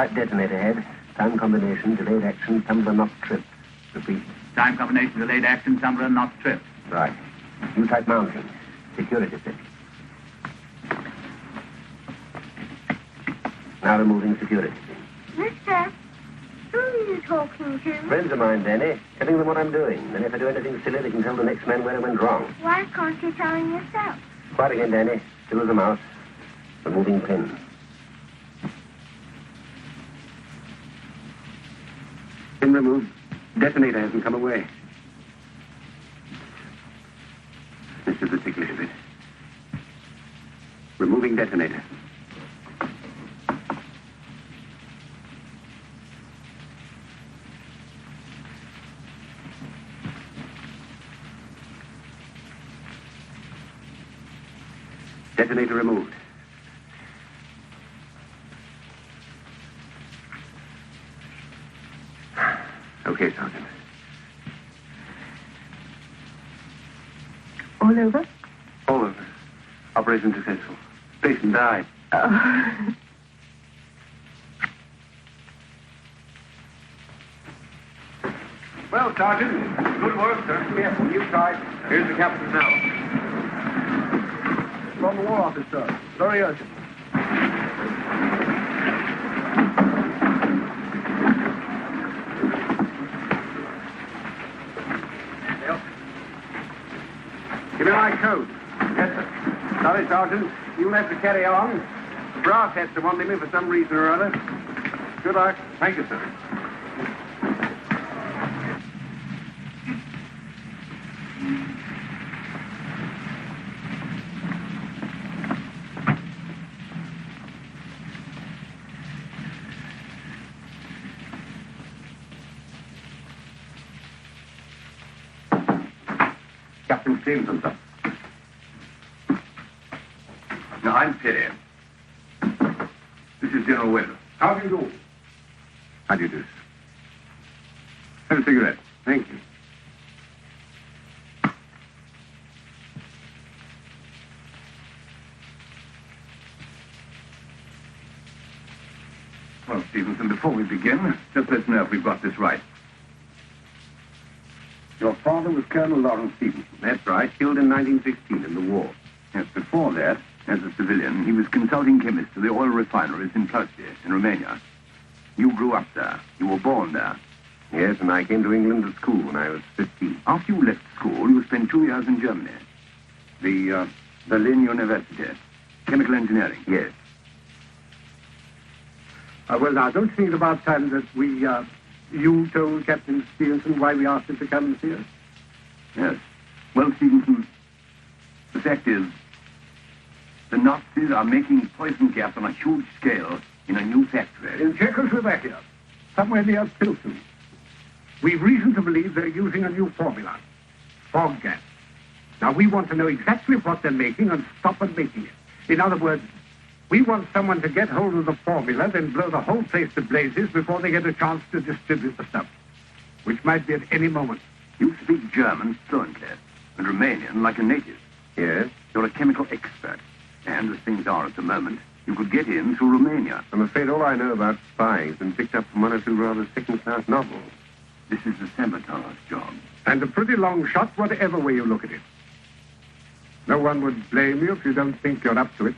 type detonator head. Time combination, delayed action, tumbler not trip. Repeat. Time combination, delayed action, tumbler not trip. Right. New type mounting. Security stick. Now removing security. Mister, who are you talking to? Friends of mine, Danny. Telling them what I'm doing. Then if I do anything silly, they can tell the next man where I went wrong. Why can't you tell him yourself? Quiet again, Danny. Still as a mouse. Removing pin. Pin removed. Detonator hasn't come away. This is the ticklish bit. Removing detonator. Detonator removed. Okay, Sergeant. All over? All over. Operation successful. Patient died. Oh. Well, Sergeant, good work, sir. Careful, you tight. Here's the captain now. From the War Office, sir. Very urgent. Yep. Give me my coat. Yes, sir. Sorry, Sergeant. You'll have to carry on. The brass has to want me for some reason or other. Good luck. Thank you, sir. Captain Stevenson, sir. No, I'm Perry. This is General Wendell. How do you do? How do you do, sir? Have a cigarette. Thank you. Well, Stevenson, before we begin, just let's know if we've got this right. Your father was Colonel Lawrence Stevenson. That's right. Killed in 1916 in the war. Yes, before that, as a civilian, he was consulting chemist to the oil refineries in Ploiești, in Romania. You grew up there. You were born there. Yes, and I came to England to school when I was 15. After you left school, you spent 2 years in Germany. The Berlin University. Chemical engineering. Yes. Well, now, don't you think it about time that you told Captain Stevenson why we asked him to come and see us? Yes. Well, Stevenson, the fact is, the Nazis are making poison gas on a huge scale in a new factory. In Czechoslovakia, somewhere near Pilsen. We've reason to believe they're using a new formula, fog gas. Now, we want to know exactly what they're making and stop them making it. In other words, we want someone to get hold of the formula, then blow the whole place to blazes before they get a chance to distribute the stuff, which might be at any moment. You speak German fluently, and Romanian like a native. Yes? You're a chemical expert, and as things are at the moment, you could get in through Romania. I'm afraid all I know about spying has been picked up from one or two rather second-class novels. This is a sabotage job. And a pretty long shot, whatever way you look at it. No one would blame you if you don't think you're up to it.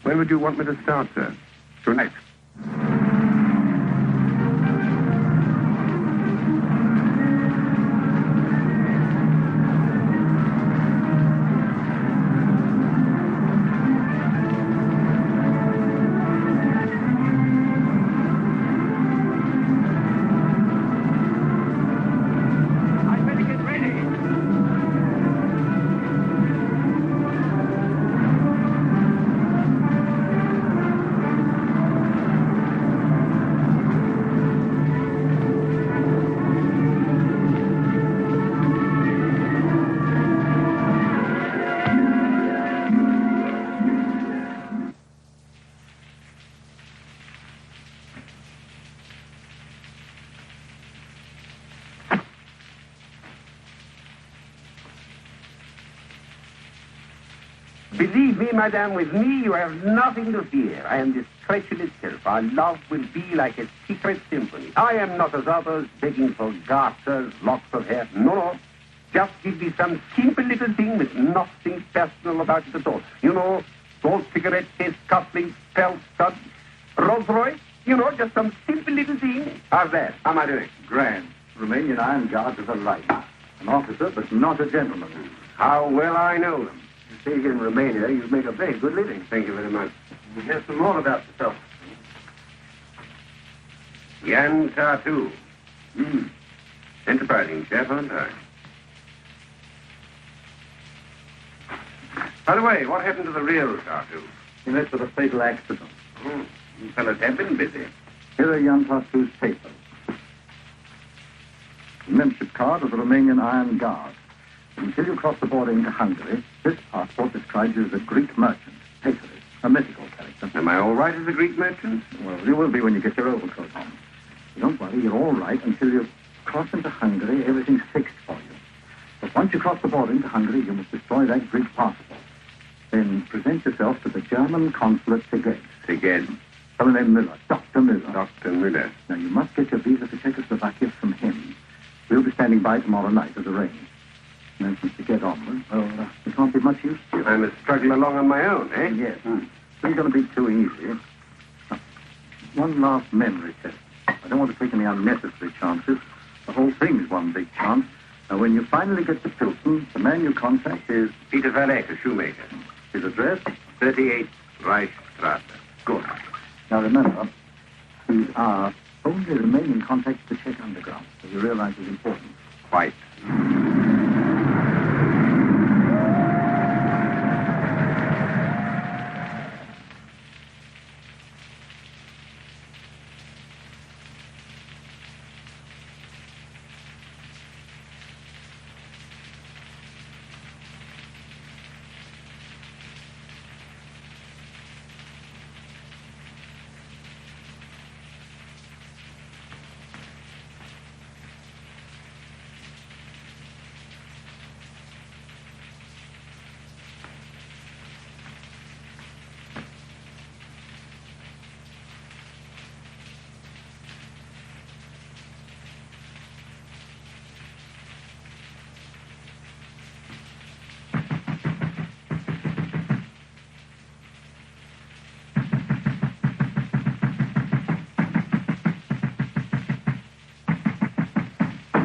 When would you want me to start, sir? Tonight. Believe me, madame, with me you have nothing to fear. I am expression itself. Our love will be like a secret symphony. I am not as others begging for garters, locks of hair. No, no. Just give me some simple little thing with nothing personal about it at all. You know, gold cigarette case, cufflinks, felt stud, Rolls Royce. You know, just some simple little thing. How's that? How am I doing? Grand. Romanian Iron Guards is a light. An officer, but not a gentleman. How well I know them. You see, here in Romania, you make a very good living. Thank you very much. Here's some more about yourself. Jan Tartu. Enterprising chap, aren't I? By the way, what happened to the real Tartu? He met with a fatal accident. You fellas have been busy. Here are Jan Tartu's papers. The membership card of the Romanian Iron Guard. Until you cross the border into Hungary, this passport describes you as a Greek merchant, Paterist, a mythical character. Am I all right as a Greek merchant? Well, you will be when you get your overcoat on. Don't worry, you're all right until you cross into Hungary. Everything's fixed for you. But once you cross the border into Hungary, you must destroy that Greek passport. Then present yourself to the German consulate Szeged. Szeged. Someone named Müller, Dr. Müller. Dr. Müller. Now, you must get your visa to Czechoslovakia from him. We'll be standing by tomorrow night as arranged. And then since you get onward, well, it can't be much use to you. I must struggle along on my own, eh? Yes. It's not going to be too easy. Now, one last memory test. I don't want to take any unnecessary chances. The whole thing's one big chance. Now, when you finally get to Pilsen, the man you contact is... Peter Valek, a shoemaker. His address? 38 Reichstrasse. Good. Now, remember, these are only remaining contacts to Czech underground, so you realize it's important. Quite.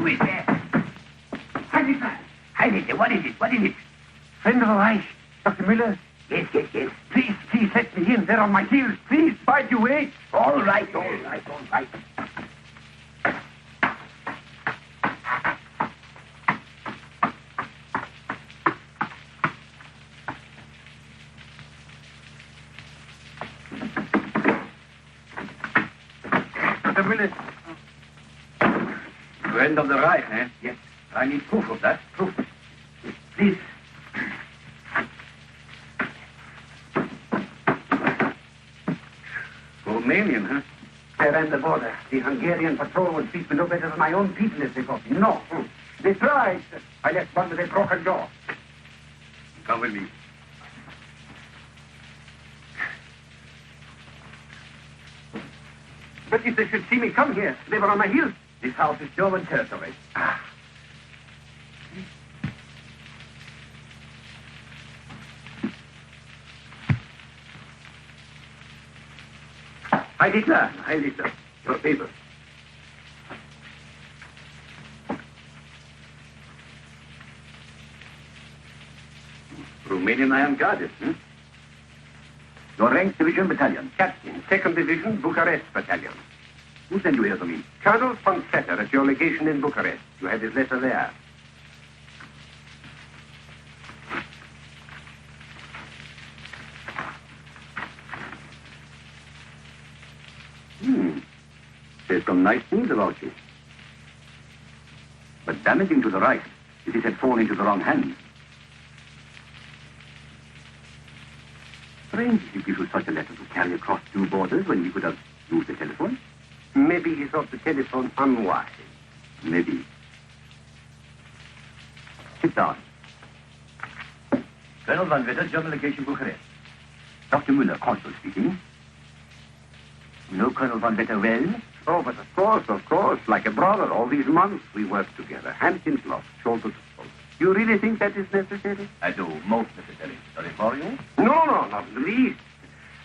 Who is there? Heinrich, what is it? What is it? Friend of the Reich, Dr. Müller. Yes, yes, yes. Please let me in. They're on my heels. Please, bide you wait. All right, all right, all right. Dr. Müller. Friend of the Reich, eh? Yes, I need proof of that. Proof. Yes, please. Romanian, huh? They ran the border. The Hungarian patrol would treat me no better than my own people if they got me. No. They tried. I left one with a broken jaw. Come with me. But if they should see me come here, they were on my heels. This house is German territory. Heil Hitler. Your papers. Romanian Iron Guards, hmm? Your rank, division, battalion. Captain, 2nd Division, Bucharest Battalion. Who sent you here to me? Colonel von Setter at your legation in Bucharest. You have his letter there. There's some nice things about you. But damaging to the Reich if it had fallen into the wrong hands. Strange you give you such a letter to carry across 2 borders when you could have used the telephone. Maybe he thought the telephone unwise. Maybe. Sit down. Colonel Van Vetter, German Legation, Bucharest. Dr. Müller, Consul speaking. You know Colonel von Vetter well? Oh, but of course, like a brother. All these months we worked together, hand in glove, shoulder to shoulder. You really think that is necessary? I do. Most necessary. Sorry for you. No, not in the least.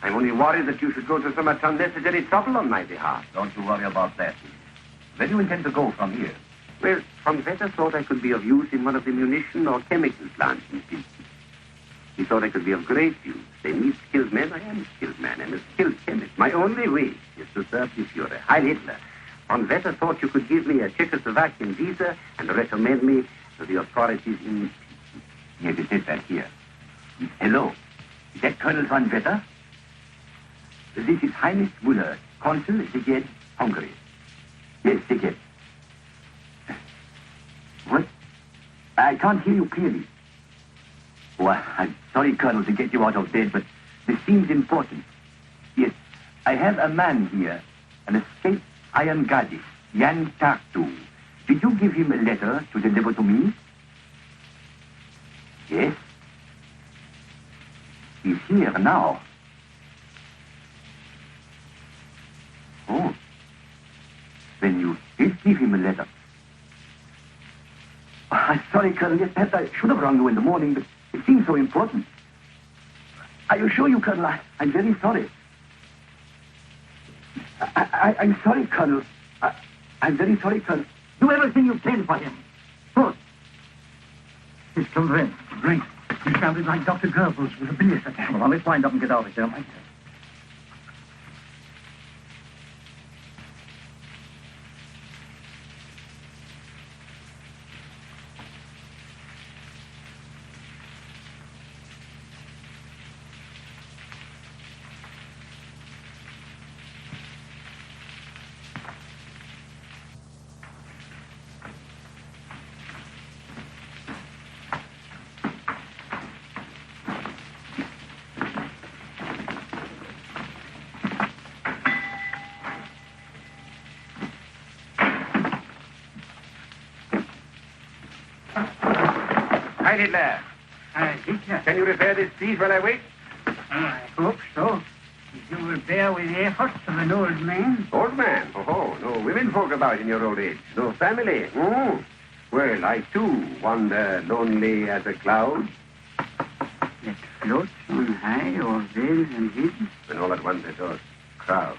I'm only worried that you should go to so much unnecessary trouble on my behalf. Don't you worry about that. Where do you intend to go from here? Well, von Vetter thought I could be of use in one of the munition or chemical plants in Pilsen. He thought I could be of great use. They need skilled men. I am a skilled man. I'm a skilled chemist. My only way is to serve the Führer, Heil Hitler. Von Vetter thought you could give me a Czechoslovakian visa and recommend me to the authorities in... Yes, it is that here. Hello. Is that Colonel von Vetter? This is Heinrich Müller, Consul, Szeged, Hungary. Yes, Szeged. What? I can't hear you clearly. Oh, I'm sorry, Colonel, to get you out of bed, but this seems important. Yes, I have a man here, an escaped Iron Goddess, Jan Tartu. Did you give him a letter to deliver to me? Yes. He's here now. Oh. Then you did give him a letter. I'm sorry, Colonel. Yes, perhaps I should have rung you in the morning, but it seems so important. I assure you, Colonel, I'm very sorry. I'm sorry, Colonel. I'm very sorry, Colonel. Do everything you can for him. Good. He's convinced. Drink. He sounded like Dr. Goebbels with a bilious attack. Well, let's wind up and get out of here, Mike. Heil Hitler. Hitler. Can you repair this, please, while I wait? I hope so. If you will bear with the efforts of an old man. Old man? Oh, no women folk about in your old age. No family. Oh. Well, I, too, wander lonely as a cloud. That floats on high or veils and hidden. And all at once I saw a crowd.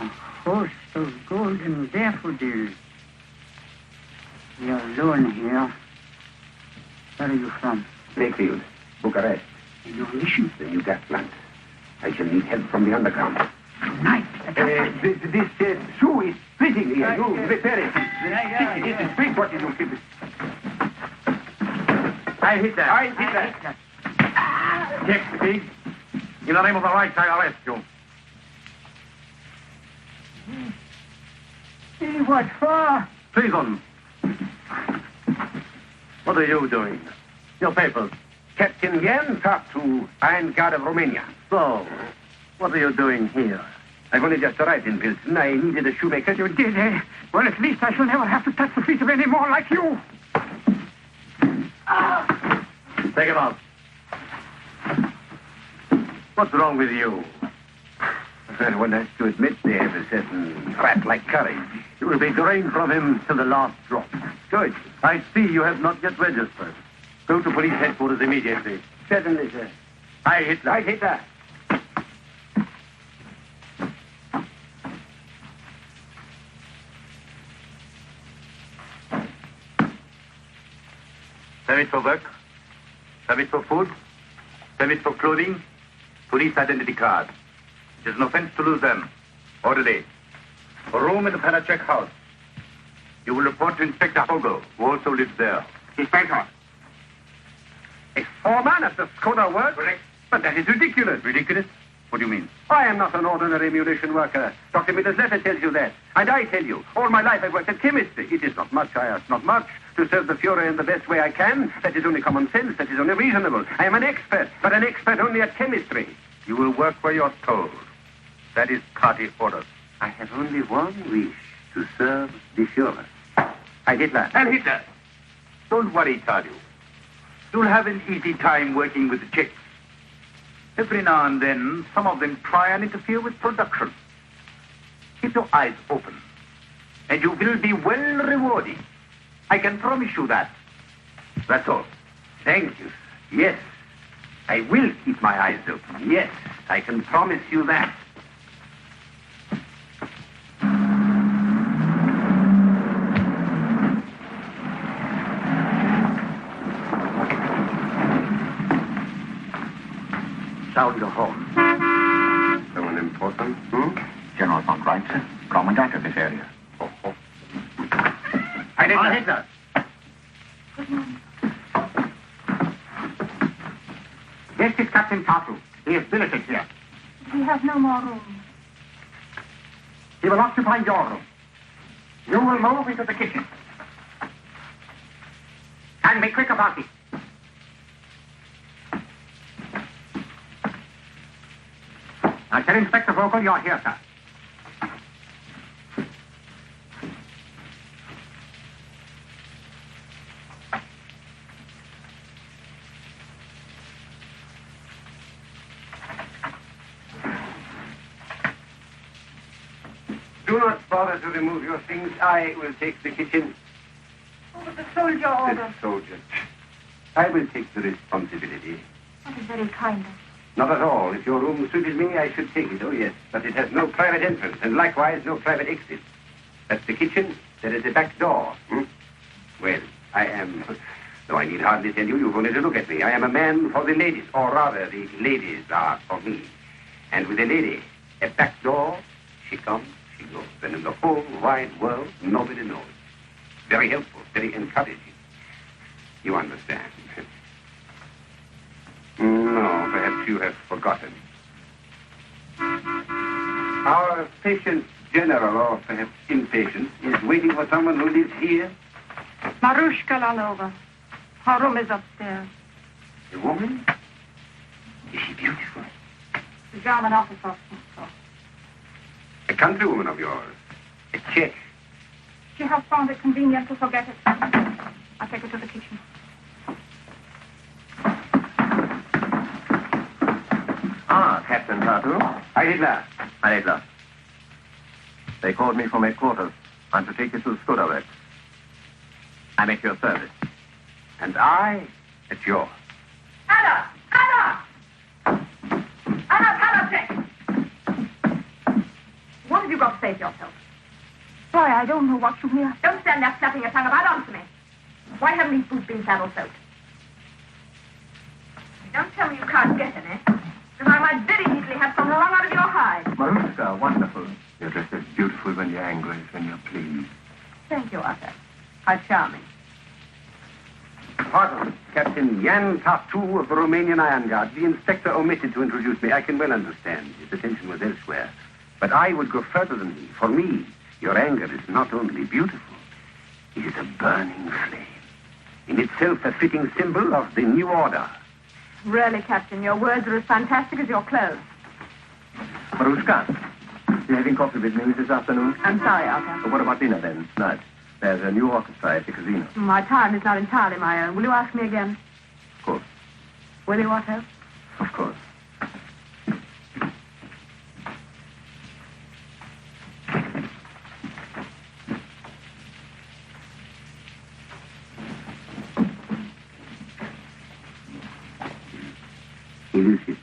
A host of golden daffodils. You're alone here. Where are you from? Wakefield, Bucharest. In your mission? The new gas plant. I shall need help from the underground. Tonight. This shoe is fitting here. You repair it. Yeah. It is big. What did you keep it? I hit that. Take the pig. In the name of the Reich, I arrest you. What for? Treason. What are you doing? Your papers. Captain Jan Tartu, Iron Guard of Romania. So, what are you doing here? I've only just arrived in Pilsen. I needed a shoemaker. You did, eh? Well, at least I shall never have to touch the feet of any more like you. Take him out. What's wrong with you? One has to admit they have a certain rat-like courage. You will be drained from him to the last drop. Good. I see you have not yet registered. Go to police headquarters immediately. Certainly, sir. Heil Hitler. Heil Hitler. Permit for work, permit for food, permit for clothing, police identity card. It is an offense to lose them. Orderly. A room in the Panacek house. You will report to Inspector Fogel, who also lives there. Inspector. A foreman at the Skoda works? Correct. But that is ridiculous. Ridiculous? What do you mean? I am not an ordinary munition worker. Dr. Miller's letter tells you that. And I tell you, all my life I've worked at chemistry. It is not much, I ask not much. To serve the Fuhrer in the best way I can. That is only common sense. That is only reasonable. I am an expert, but an expert only at chemistry. You will work where you're told. That is party orders. I have only one wish, to serve the Fuhrer. Heil Hitler. And Hitler. Don't worry, Tadu. You'll have an easy time working with the Czechs. Every now and then, some of them try and interfere with production. Keep your eyes open, and you will be well rewarded. I can promise you that. That's all. Thank you. Yes, I will keep my eyes open. Yes, I can promise you that. Sound your horn. Someone important? General von Reitzer, commandant of this area. Hitler. This is Captain Tartu. He is billeted here. We have no more room. He will occupy your room. You will move into the kitchen. And be quick about it. Now, Sir Inspector Vogel, you're here, sir. Do not bother to remove your things. I will take the kitchen. Oh, but the soldier ordered. The soldier. I will take the responsibility. That is very kind of you. Not at all. If your room suited me, I should take it. Oh, yes. But it has no private entrance, and likewise no private exit. That's the kitchen. There is a back door. Well, I am... Though I need hardly tell you, you've only to look at me. I am a man for the ladies, or rather, the ladies are for me. And with a lady, a back door, she comes, she goes. And in the whole wide world, nobody knows. Very helpful, very encouraging. You understand. No, perhaps you have forgotten. Our patient general, or perhaps impatient, is waiting for someone who lives here. Marushka Lalova. Her room is upstairs. A woman? Is she beautiful? The German officer. So. A countrywoman of yours? A Czech? She has found it convenient to forget it. I'll take her to the kitchen. Captain Tartu. Hi, Hitler. Hi, Hitler. They called me from headquarters. I'm to take you to Skoda Works. I'm at your service. And I at yours. Anna! Anna! Anna Palacek! What have you got to say to yourself? Why, I don't know what you hear. Don't stand there flapping your tongue about. Answer me. Why haven't these boots been saddle soaked? Don't tell me you can't get any. Because I might very easily have some wrung out of your hide. Marushka, wonderful. You're just as beautiful when you're angry as when you're pleased. Thank you, Arthur. How charming. Pardon, Captain Jan Tartu of the Romanian Iron Guard. The inspector omitted to introduce me. I can well understand. His attention was elsewhere. But I would go further than he. For me, your anger is not only beautiful, it is a burning flame. In itself a fitting symbol of the new order. Really, Captain, your words are as fantastic as your clothes. Marushka, you having coffee with me this afternoon? I'm sorry, Arthur. Well, what about dinner then, tonight? There's a new orchestra at the casino. My time is not entirely my own. Will you ask me again? Of course. Will you, Otto? Of course. Elusive.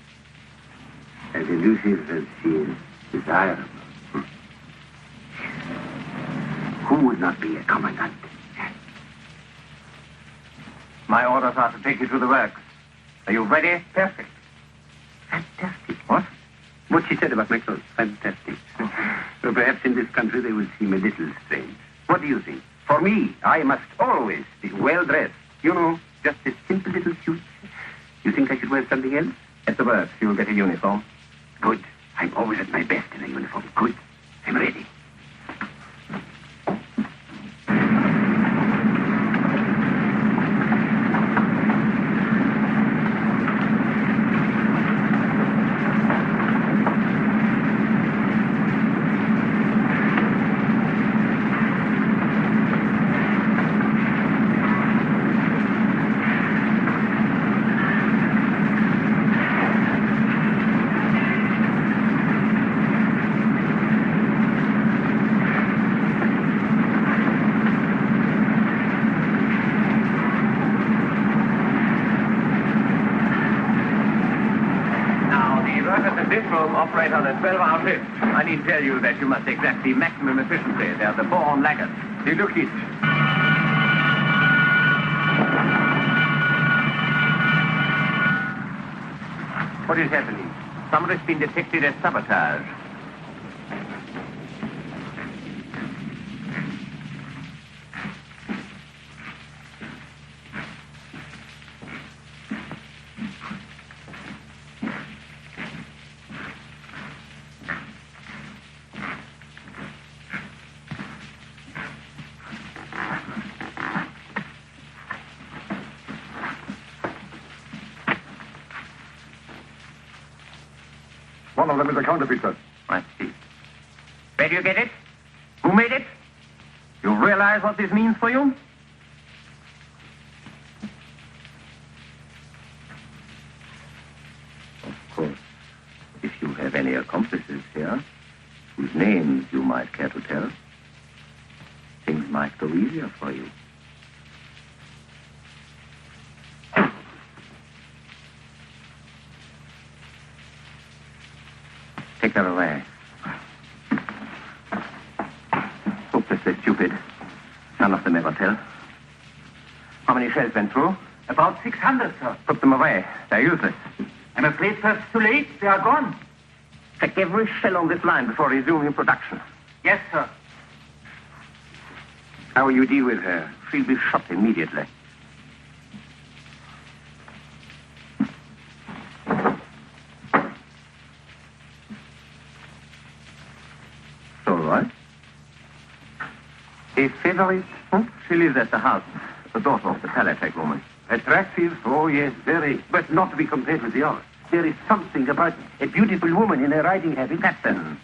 As elusive as she is desirable. Who would not be a commandant? My orders are to take you to the works. Are you ready? Perfect. Fantastic. What? What she said about my clothes. Fantastic. So perhaps in this country they will seem a little strange. What do you think? For me, I must always be well dressed. You know, just a simple little suit. You think I should wear something else? At the works, you'll get a uniform. Good. I'm always at my best in a uniform. Good. I'm ready. Room operate on a 12-hour shift. I need tell you that you must exact the maximum efficiency. They are the born laggards. Sie look it. What is happening? Somebody's been detected as sabotage. One of them is a counterfeiter. I see. Where do you get it? Who made it? You realize what this means for you? Of course, if you have any accomplices here, whose names you might care to tell, things might go easier for you. Take that away. Hopelessly stupid. None of them ever tell. How many shells went through? About 600, sir. Put them away. They're useless. I'm afraid, sir, it's too late. They are gone. Check every shell on this line before resuming production. Yes, sir. How will you deal with her? She'll be shot immediately. All right. A favorite? Huh? She lives at the house. The daughter of the Palatec woman. Attractive? Oh, yes, very. But not to be compared with yours. There is something about a beautiful woman in a riding habit. Captain,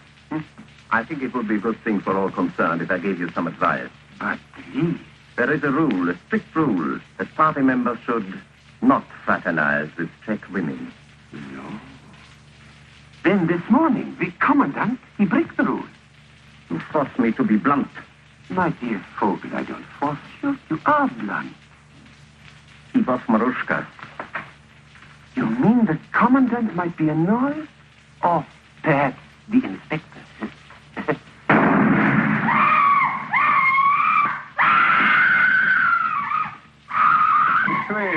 I think it would be a good thing for all concerned if I gave you some advice. But please. There is a rule, a strict rule, that party members should not fraternize with Czech women. No. Then this morning, the commandant, he breaks the rule. You force me to be blunt. My dear Vogel, I don't force you. You are blunt. Keep off Marushka. You mean the commandant might be annoyed? Or perhaps the inspector? Well,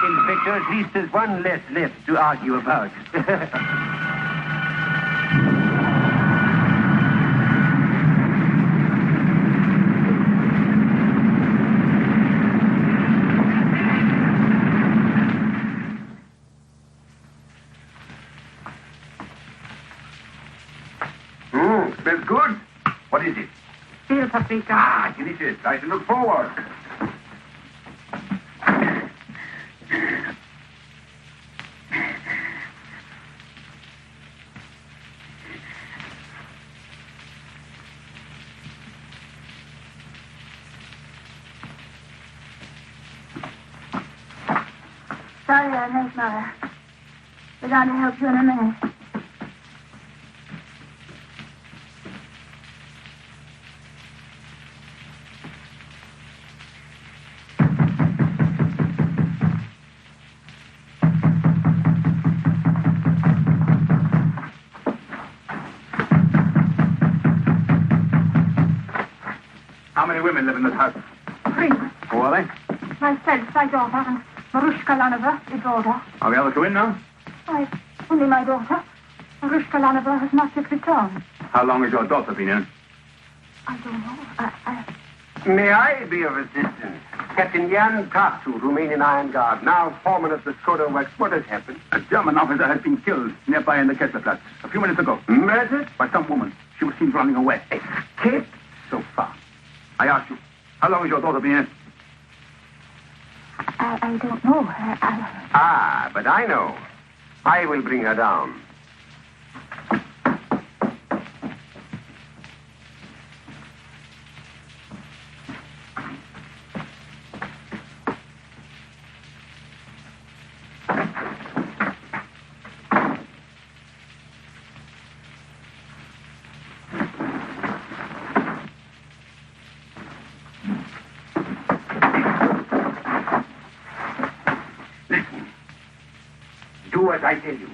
Inspector, at least there's one less left to argue about. Smells good. What is it? Steel paprika. Ah, delicious. I shall look forward. Sorry I'm late, Mother. We're going to help you in a minute. How many women live in this house? 3. Who are they? Myself, my daughter, and Marushka Lanova, the daughter. Are the other two in now? Why, only my daughter. Marushka Lanova has not yet returned. How long has your daughter been in? I don't know. May I be of assistance? Captain Jan Tartu, Romanian Iron Guard, now foreman of the Skoda Works. What has happened? A German officer has been killed nearby in the Kesselplatz a few minutes ago. Murdered? By some woman. She was seen running away. Escaped? So far. I ask you, how long has your daughter been in? I don't know. Ah, but I know. I will bring her down. Do as I tell you.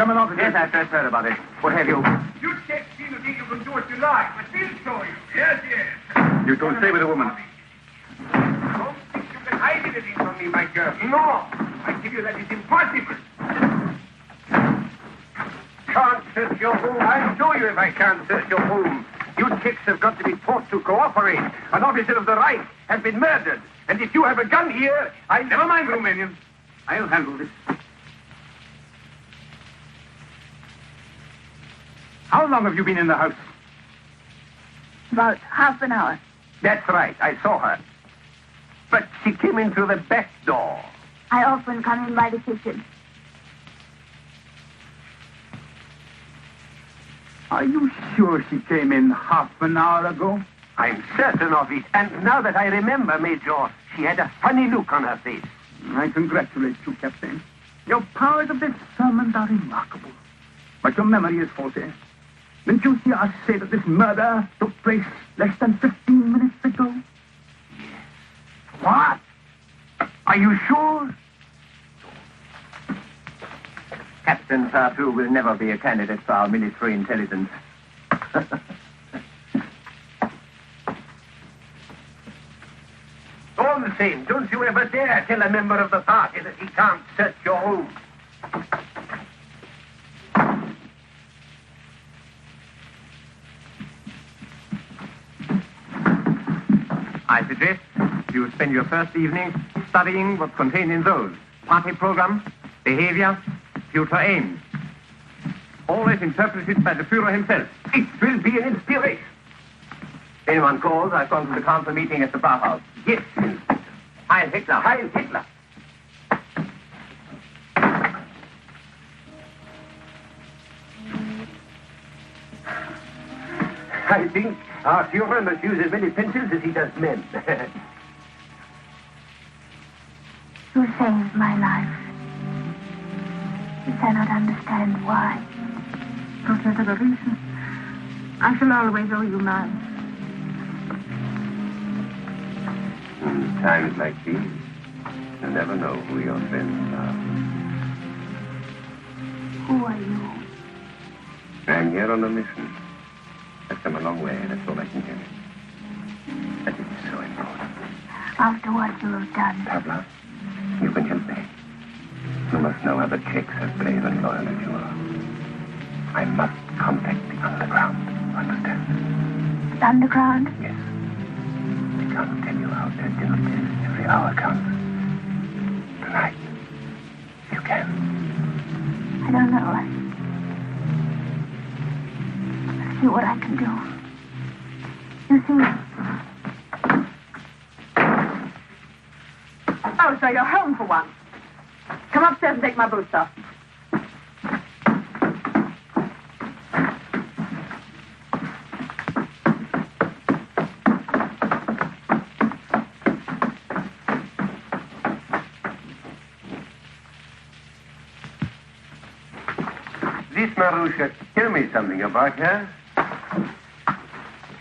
German officers. Yes, I've just heard about it. What have you? You check, see, you think you can do what you like, but we'll show you. Yes, yes. You don't stay with the woman. Don't think you can hide anything from me, my girl. No, I tell you that is impossible. Can't search your home. I'll show you if I can't search your home. You chicks have got to be taught to cooperate. An officer of the Reich has been murdered. And if you have a gun here, I... Never mind, Romanian. I'll handle this. How long have you been in the house? About half an hour. That's right. I saw her. But she came in through the back door. I often come in by the kitchen. Are you sure she came in half an hour ago? I'm certain of it. And now that I remember, Major, she had a funny look on her face. I congratulate you, Captain. Your powers of discernment are remarkable. But your memory is faulty. Didn't you hear us say that this murder took place less than 15 minutes ago? What? Are you sure? Captain Tartu will never be a candidate for our military intelligence. All the same, don't you ever dare tell a member of the party that he can't search your home. I suggest you spend your first evening studying what's contained in those. Party program, behavior, future aims. Always interpreted by the Führer himself. It will be an inspiration. Anyone calls, I've gone to the council meeting at the Bauhaus. Yes, Inspector. Heil Hitler. Heil Hitler. I think our Führer must use as many pencils as he does men. You saved my life. You cannot understand why. Don't let her reason. I shall always owe you mine. In times like these, you never know who your friends are. Who are you? I'm here on a mission. I've come a long way, that's all I can tell you. But it is so important. After what you have done. Pablo, you can help me. You must know other Czechs as brave and loyal as you are. I must contact the underground, understand? The underground? Yes. I can't tell you how urgent it is. Every hour counts. Tonight, you can. I don't know. Let's see what I can do. You see? Oh, so you're home for once. Come upstairs and take my boots off. This Marusha, tell me something about her.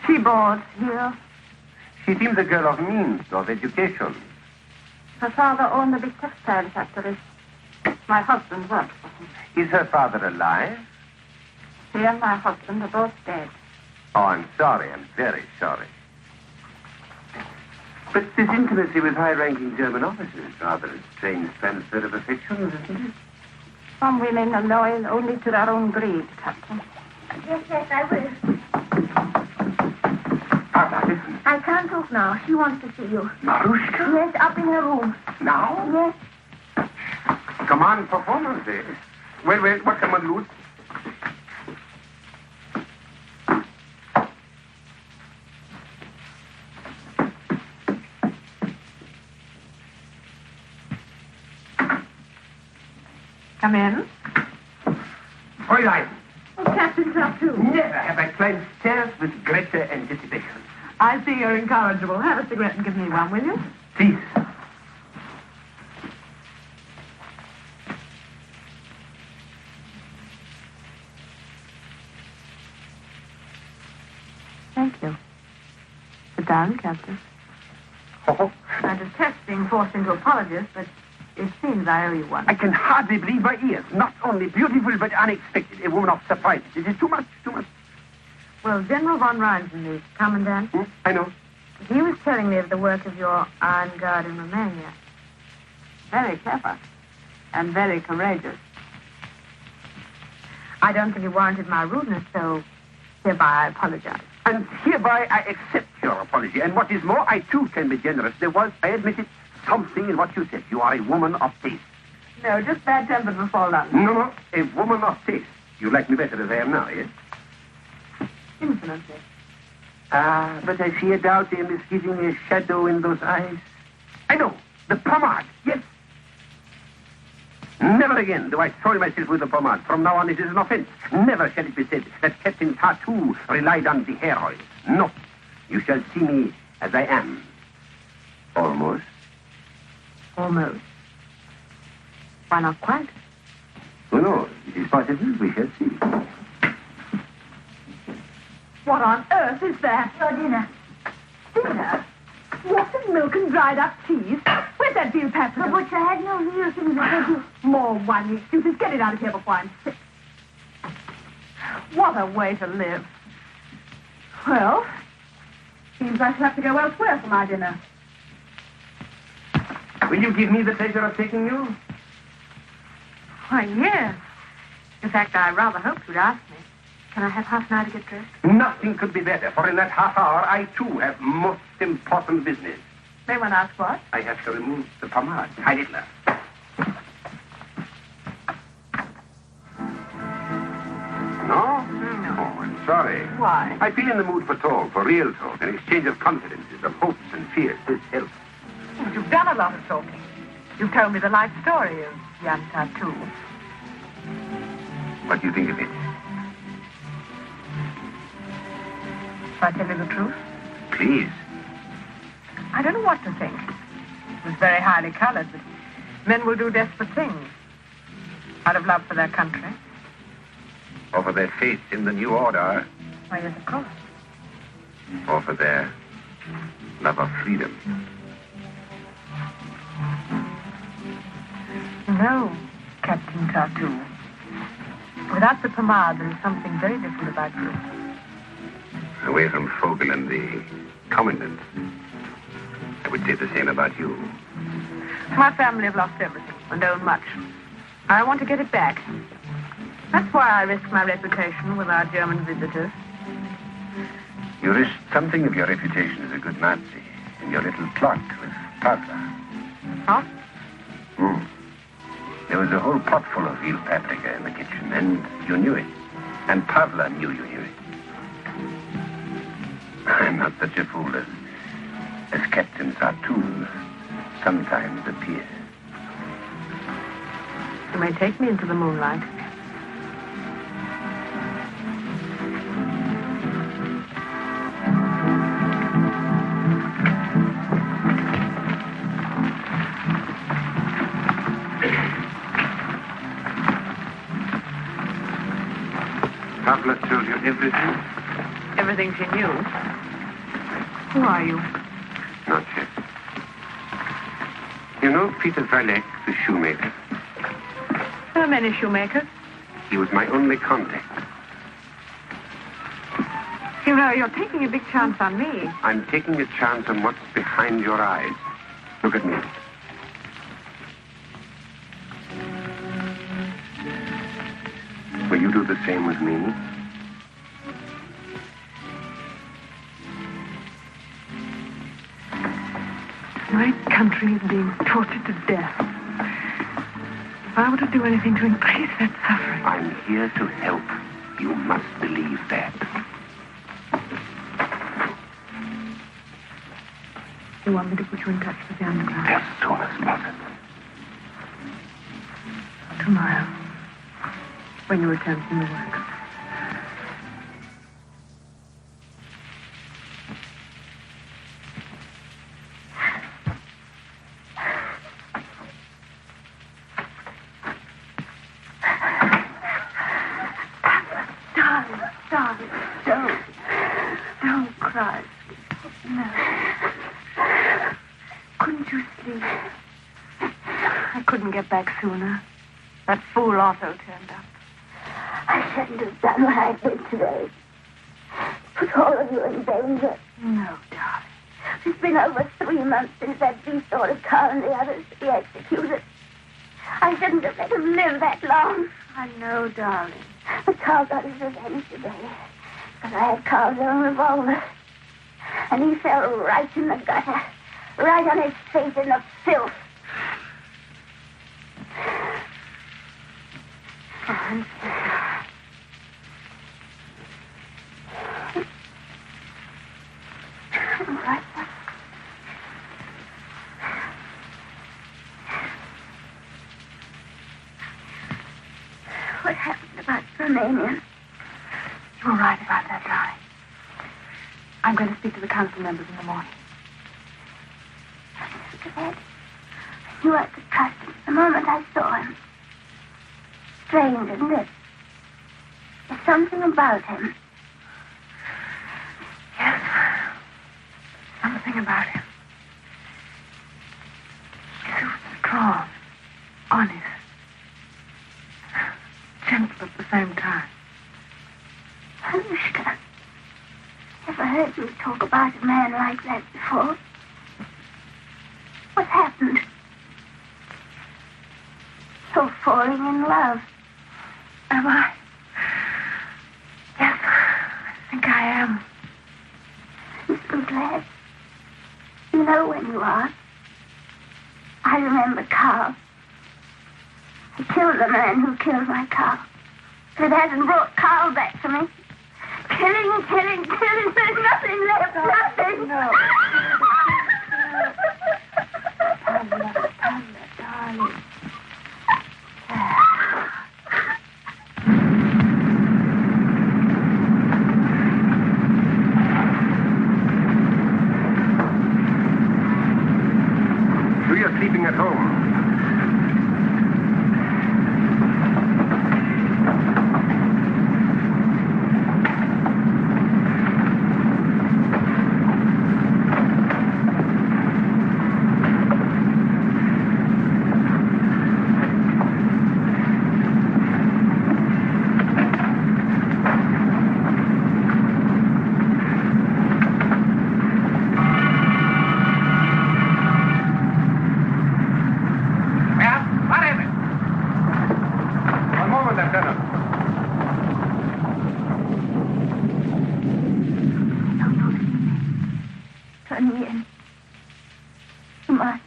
She boards here. She seems a girl of means, of education. Her father owned a big textile factory. My husband worked for him. Is her father alive? He and my husband are both dead. Oh, I'm sorry. I'm very sorry. But this intimacy with high-ranking German officers is rather a strange transfer of affections, isn't it? Some women are loyal only to their own greed, Captain. Yes, I will. Papa, listen. I can't talk now. She wants to see you. Marushka? Yes, up in her room. Now? Yes. Come on, performance, eh? Well, what can one lose? Come in. Fräulein, Oh, Captain Tartu. never have I climbed stairs with greater anticipation. I see you're incorrigible. Have a cigarette and give me one, will you? Please. Thank you. Sit down, Captain. Oh, I detest being forced into apologies, but It seems I owe you one. I can hardly believe my ears. Not only beautiful, but unexpected. A woman of surprise. It is too much, too much. Well, General von Reinsen, the commandant, I know. he was telling me of the work of your Iron Guard in Romania. Very clever and very courageous. I don't think it warranted my rudeness, so hereby I apologize. And hereby I accept your apology. And what is more, I too can be generous. There was, I admit it, something in what you said. You are a woman of taste. No, just bad-tempered before lunch. No, a woman of taste. You like me better as I am now, yes? Infinitely. But I fear doubt there is giving a shadow in those eyes. I know, the pomade, yes. Never again do I soil myself with the pomade. From now on it is an offense. Never shall it be said that Captain Tartu relied on the hair oil. No, you shall see me as I am. Almost. Almost. Why not quite? Who knows? It is possible. We shall see. What on earth is that? Your dinner. Dinner? Watered milk and dried up cheese? Where's that veal pasty? The butcher had no real things to do. More whiny excuses. Get it out of here before I'm sick. What a way to live. Well, seems I shall have to go elsewhere for my dinner. Will you give me the pleasure of taking you? Why, yes. In fact, I rather hoped you'd ask me. Can I have half an hour to get dressed? Nothing could be better, for in that half hour I too have most important business. May one ask what? I have to remove the pomade. Hide it, love. No? No. Oh, I'm sorry. Why? I feel in the mood for talk, for real talk, an exchange of confidences, of hopes and fears. This helps. But you've done a lot of talking. You've told me the life story of Jan Tartu. What do you think of it? Shall I tell you the truth? Please. I don't know what to think. It was very highly colored, but men will do desperate things out of love for their country. Or for their faith in the new order. Why, yes, of course. Or for their love of freedom. No, Captain Tartu. Without the pomade, there is something very different about you. Away from Fogel and the commandant, I would say the same about you. My family have lost everything and own much. I want to get it back. That's why I risk my reputation with our German visitors. You risked something of your reputation as a good Nazi in your little plot with Pavla. Huh? There was a whole pot full of veal paprika in the kitchen, and you knew it. And Pavla knew you knew it. I'm not such a fool as Captain Tartu sometimes appears. You may take me into the moonlight. Pavla told you everything? Everything she knew. Who are you? Not yet. You know Peter Valek, the shoemaker? There are many shoemakers. He was my only contact. You know, you're taking a big chance on me. I'm taking a chance on what's behind your eyes. Look at me. Will you do the same with me? My country is being tortured to death. If I were to do anything to increase that suffering... I'm here to help. You must believe that. You want me to put you in touch with the underground? As soon as possible. Tomorrow. When you return from the work. Darling, don't cry. No. Couldn't you sleep? I couldn't get back sooner. That fool Otto turned up. I shouldn't have done what I did today. Put all of you in danger. No, darling. It's been over 3 months since that beast ordered Carl and the others to be executed. I shouldn't have let him live that long. I know, darling. But Carl got his revenge today. Because I had Carl's own revolver. And he fell right in the gutter. Right on his face in the filth. Fine. All right. What happened about Romanian? You were right about that, darling. I'm going to speak to the council members in the morning. Mr. Ed, I knew I could trust him the moment I saw him. Strange, isn't it? There's something about him. Yes. Something about him. He's so strong, honest, gentle at the same time. Anushka, never heard you talk about a man like that before. What happened? You're falling in love. Am I? Yes, I think I am. I'm glad. You know when you are. I remember Carl. I killed the man who killed my Carl. But it hasn't brought Carl back to me. Killing. There's nothing left. Nothing. No. Pamela, darling. So you're sleeping at home. Turn me in. Come on.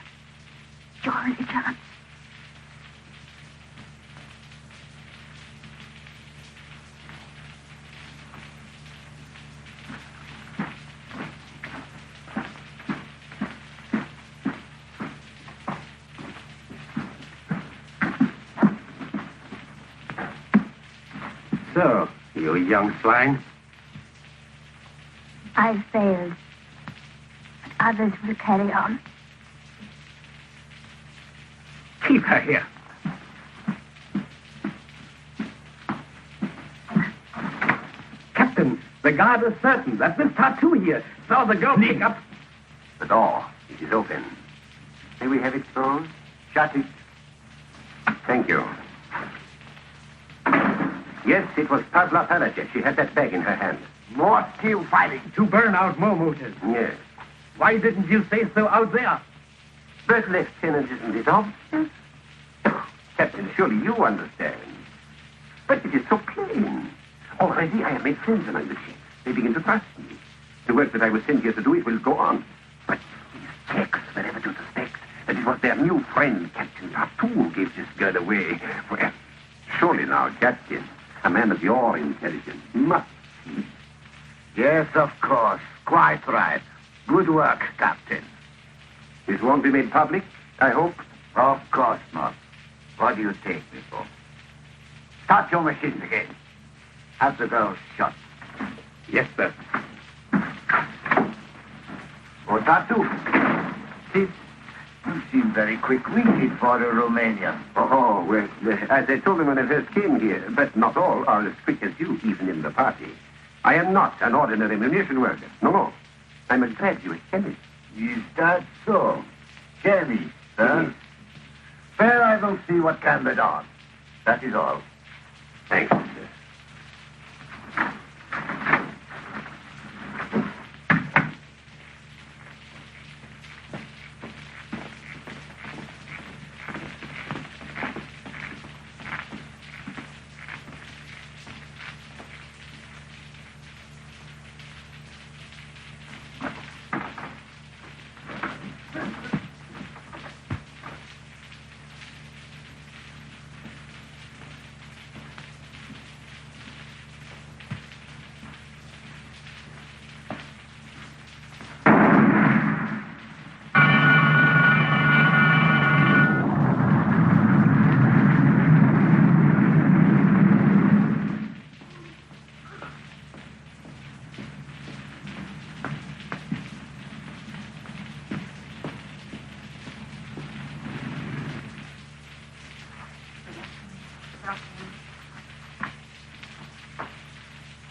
You're in each other. So, you young swine. I've failed. But others will carry on. Keep her here. Captain, the guard is certain that this tattoo here saw the girl pick up. The door. It is open. May we have it thrown? Shut it. Thank you. Yes, it was Pavla Palace. She had that bag in her hand. More steel filing to burn out more motors. Yes. Why didn't you say so out there? But, Lieutenant, isn't it obvious? Captain, surely you understand. But it is so plain. Already I have made friends among the ships. They begin to trust me. The work that I was sent here to do, it will go on. But these Czechs were ever to suspect that it was their new friend, Captain Tartu, who gave this girl away. Surely now, Captain, a man of your intelligence must see. Yes, of course. Quite right. Good work, Captain. This won't be made public, I hope? Of course not. What do you take me for? Start your machines again. Have the girls shot. Yes, sir. Otatu. See, you seem very quick-witted for a Romanian. Oh, well, as I told them when I first came here, but not all are as quick as you, even in the party. I am not an ordinary munition worker. No. I'm a graduate chemist. Is that so? Chemist, huh? Yes. Well, I will see what can be done. That is all. Thanks, sir.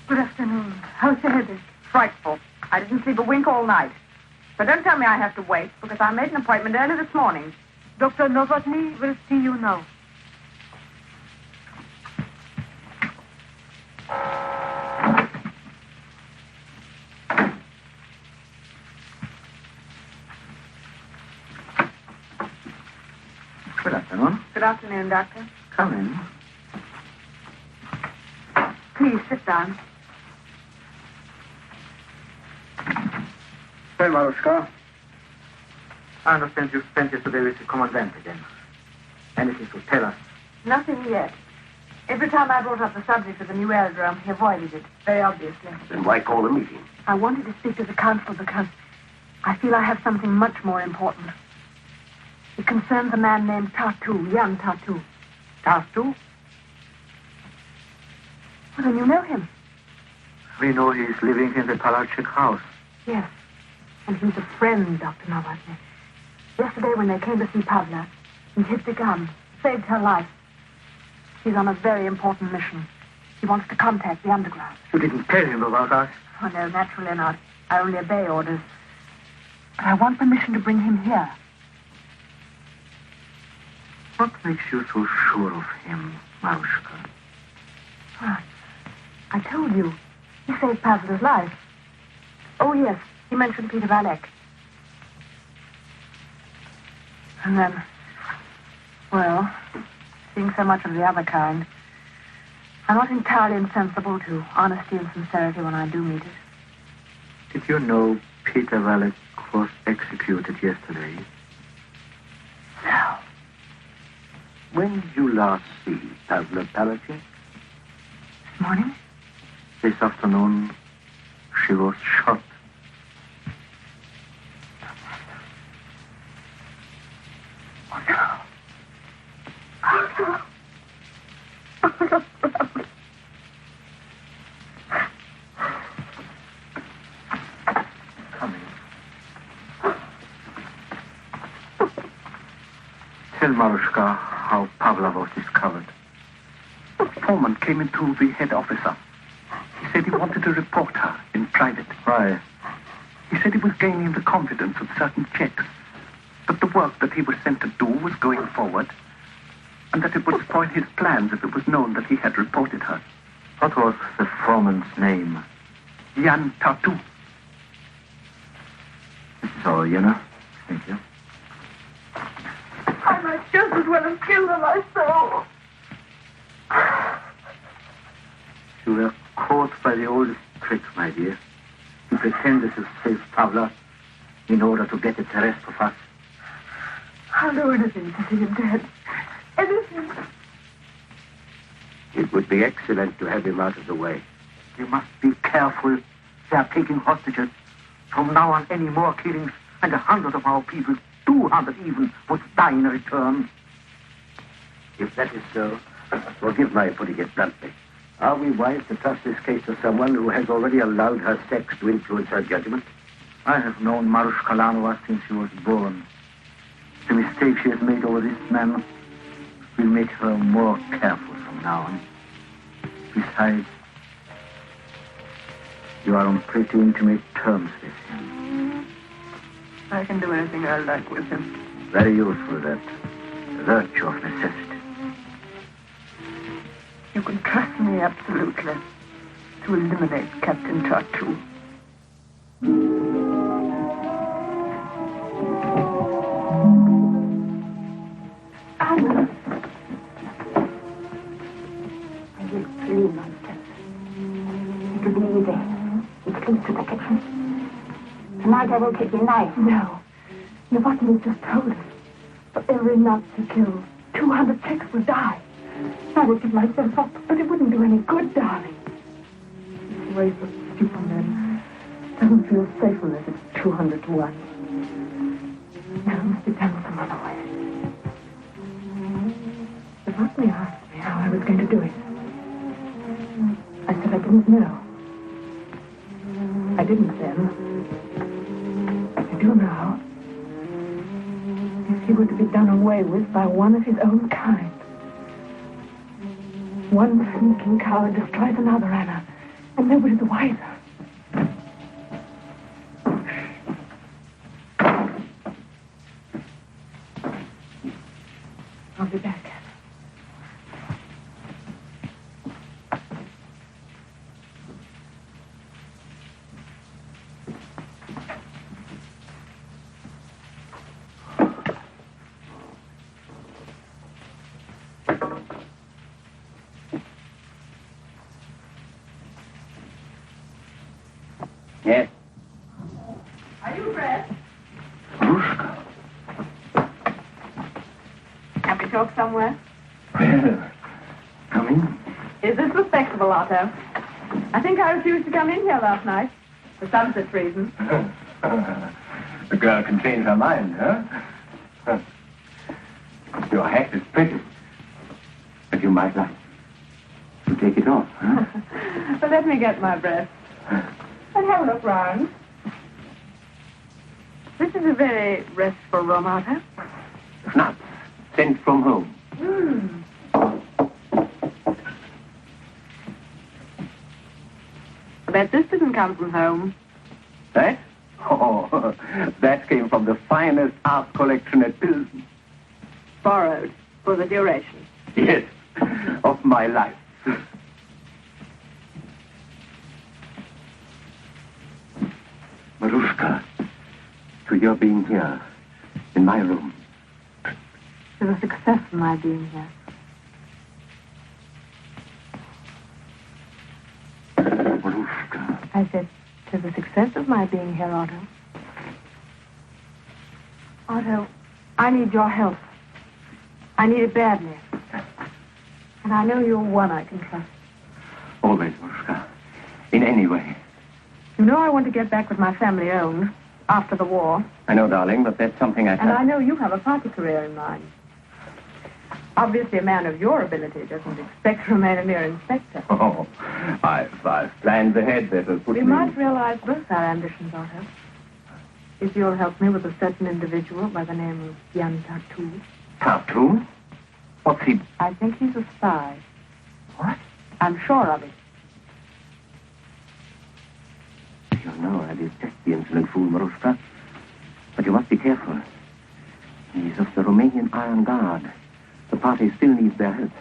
Good afternoon. How's your headache? Frightful. I didn't sleep a wink all night. But don't tell me I have to wait, because I made an appointment early this morning. Dr. Novotny will see you now. Good afternoon. Good afternoon, Doctor. Come in. Please, sit down. Well, Marushka, I understand you spent yesterday with the commandant again. Anything to tell us? Nothing yet. Every time I brought up the subject of the new aerodrome, he avoided it, very obviously. Then why call a meeting? I wanted to speak to the council because I feel I have something much more important. It concerns a man named Tatu, young Tatu. Tatu? Well, then you know him. We know he's living in the Palachik house. Yes. And he's a friend, Dr. Novotny. Yesterday when they came to see Pavla, he hid the gun, saved her life. He's on a very important mission. He wants to contact the underground. You didn't tell him about us? Oh, no, naturally not. I only obey orders. But I want permission to bring him here. What makes you so sure of him, Marushka? Ah, I told you. He saved Pavla's life. Oh, yes. He mentioned Peter Valek. And then, well, seeing so much of the other kind, I'm not entirely insensible to honesty and sincerity when I do meet it. Did you know Peter Valek was executed yesterday? No. When did you last see Pavla Palachik? This morning? This afternoon, she was shot. Oh, no. Oh, no. Oh, no. Come in. Tell Marushka how Pavla was discovered. Foreman came into the head officer. He said he wanted to report her in private. Why? He said he was gaining the confidence of certain Czechs, that the work that he was sent to do was going forward, and that it would spoil his plans if it was known that he had reported her. What was the foreman's name? Jan Tatu. So, Yana, thank you. I might just as well have killed her myself. You were caught by the oldest trick, my dear. You pretended to save Pavla in order to get at the rest of us. I'll do anything to see him dead. Anything. It would be excellent to have him out of the way. You must be careful. They are taking hostages. From now on, any more killings, and 100 of our people, 200 even, would die in return. If that is so, forgive my putting it bluntly. Are we wise to trust this case to someone who has already allowed her sex to influence her judgment? I have known Marushka Lanova since she was born. The mistake she has made over this man will make her more careful from now on. Besides, you are on pretty intimate terms with him. I can do anything I like with him. Very useful, that. virtue of necessity. You can trust me absolutely to eliminate Captain Tartu. Anna. I will clean on steps. It will be easy. It's close to the kitchen. Tonight I will take your knife. No. Novotny just told us. For every Nazi killed, 200 Czechs will die. I would give myself up, but it wouldn't do any good, darling. This way for stupid men doesn't feel safe unless it's 200 to 1. Now it must be done some other way. Novotny asked me how I was going to do it. I said I didn't know. I didn't then. I do now. If he were to be done away with by one of his own kind. One sneaking coward destroys another, Anna, and nobody's the wiser. I'll be back. Yes. Are you dressed? Marushka. Can we talk somewhere? Well, come in. Is this respectable, Otto? I think I refused to come in here last night. For some such reason. The girl can change her mind, huh? Your hat is pretty. But you might like to take it off, huh? But let me get my breath. And have a look round. This is a very restful room, Otto. Schnapps, sent from home. I bet this didn't come from home. That? Oh, that came from the finest art collection at Pilsen. Borrowed for the duration. Yes, of my life. Marushka, to your being here, in my room. To the success of my being here. Marushka. I said, to the success of my being here, Otto. Otto, I need your help. I need it badly. And I know you're one I can trust. Always, Marushka. In any way. You know I want to get back with my family owned after the war. I know, darling, but that's something I can't... And I know you have a party career in mind. Obviously, a man of your ability doesn't expect to remain a mere inspector. Oh, I've planned ahead that'll put We me... might realize both our ambitions, Otto. If you'll help me with a certain individual by the name of Jan Tartu. Tartu? What's he... I think he's a spy. What? I'm sure of it. You know, I detest the insolent fool, Marushka. But you must be careful. He's of the Romanian Iron Guard. The party still needs their help.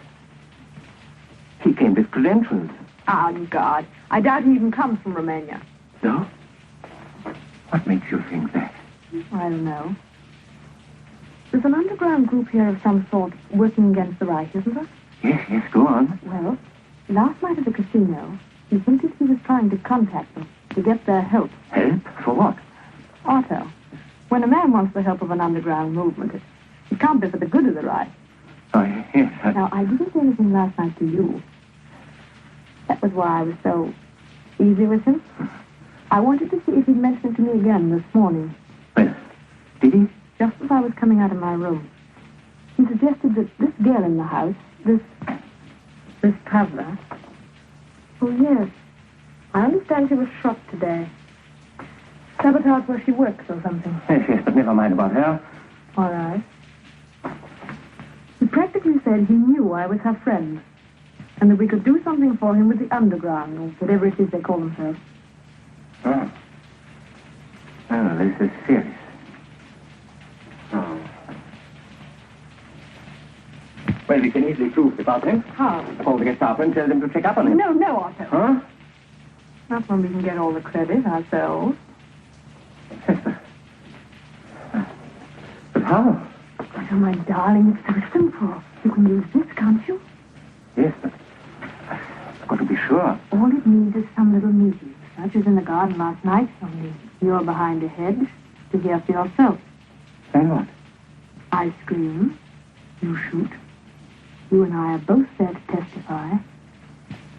He came with credentials. Oh, God. I doubt he even comes from Romania. No? What makes you think that? I don't know. There's an underground group here of some sort working against the Reich, isn't there? Yes, go on. Well, last night at the casino, he hinted he was trying to contact them to get their help. Help? For what? Otto, when a man wants the help of an underground movement, it can't be for the good of the Reich. Oh, yes. Now, I didn't say anything last night to you. That was why I was so easy with him. I wanted to see if he'd mention it to me again this morning. Well, did he? Just as I was coming out of my room. He suggested that this girl in the house, this Pavla... Oh, yes. I understand she was shot today. Sabotaged where she works or something. Yes, but never mind about her. All right. He practically said he knew I was her friend, and that we could do something for him with the underground, or whatever it is they call themselves. Oh. Oh, this is serious. Oh. Well, we can easily prove the Bartlett. How? Call the Gestapo and tell them to check up on him. No, Otto. Huh? Not when we can get all the credit ourselves. But how? Otto, my darling, it's so simple. You can use this, can't you? Yes, but I've got to be sure. All it needs is some little music, such as in the garden last night, only you're behind a hedge to hear for yourself. Then what? I scream, you shoot. You and I are both there to testify.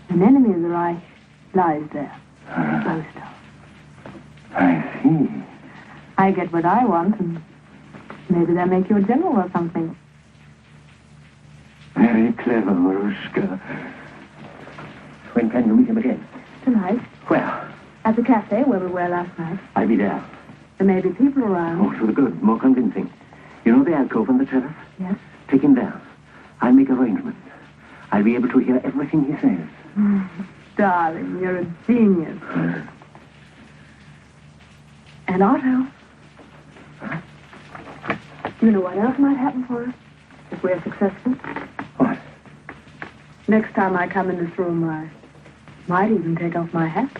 An enemy of the Reich lies there. Both of. I see. I get what I want, and maybe they'll make you a general or something. Very clever, Marushka. When can you meet him again? Tonight, Where? at the cafe where we were last night. I'll be there. There may be people around. Oh, to the good. More convincing. You know the alcove on the terrace? Yes. Take him there. I'll make arrangements. I'll be able to hear everything he says. Darling, you're a genius. And Otto, you know what else might happen for us if we're successful? What? Next time I come in this room, I might even take off my hat.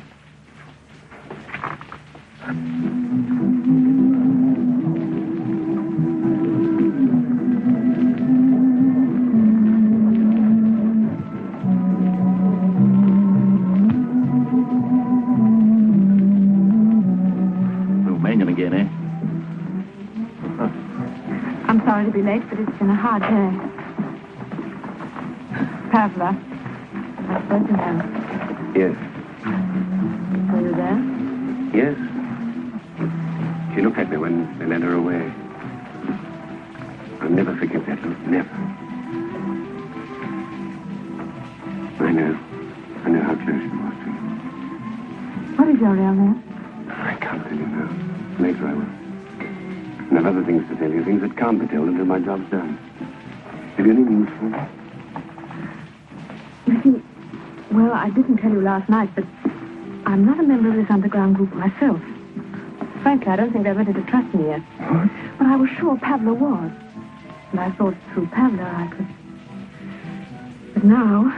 Romanian again, eh? I'm sorry to be late, but it's been a hard day. Pavla, I spoke to him. Yes. Were you there? Yes. She looked at me when they led her away. I'll never forget that look. Never. I know how close she was to you. What is your real name? I can't tell you now. Later I will. And I've other things to tell you, things that can't be told until my job's done. Have you any news for me? You see, well, I didn't tell you last night, but I'm not a member of this underground group myself. Frankly, I don't think they're ready to trust me yet. What? But I was sure Pavla was. And I thought through Pavla I could... But now,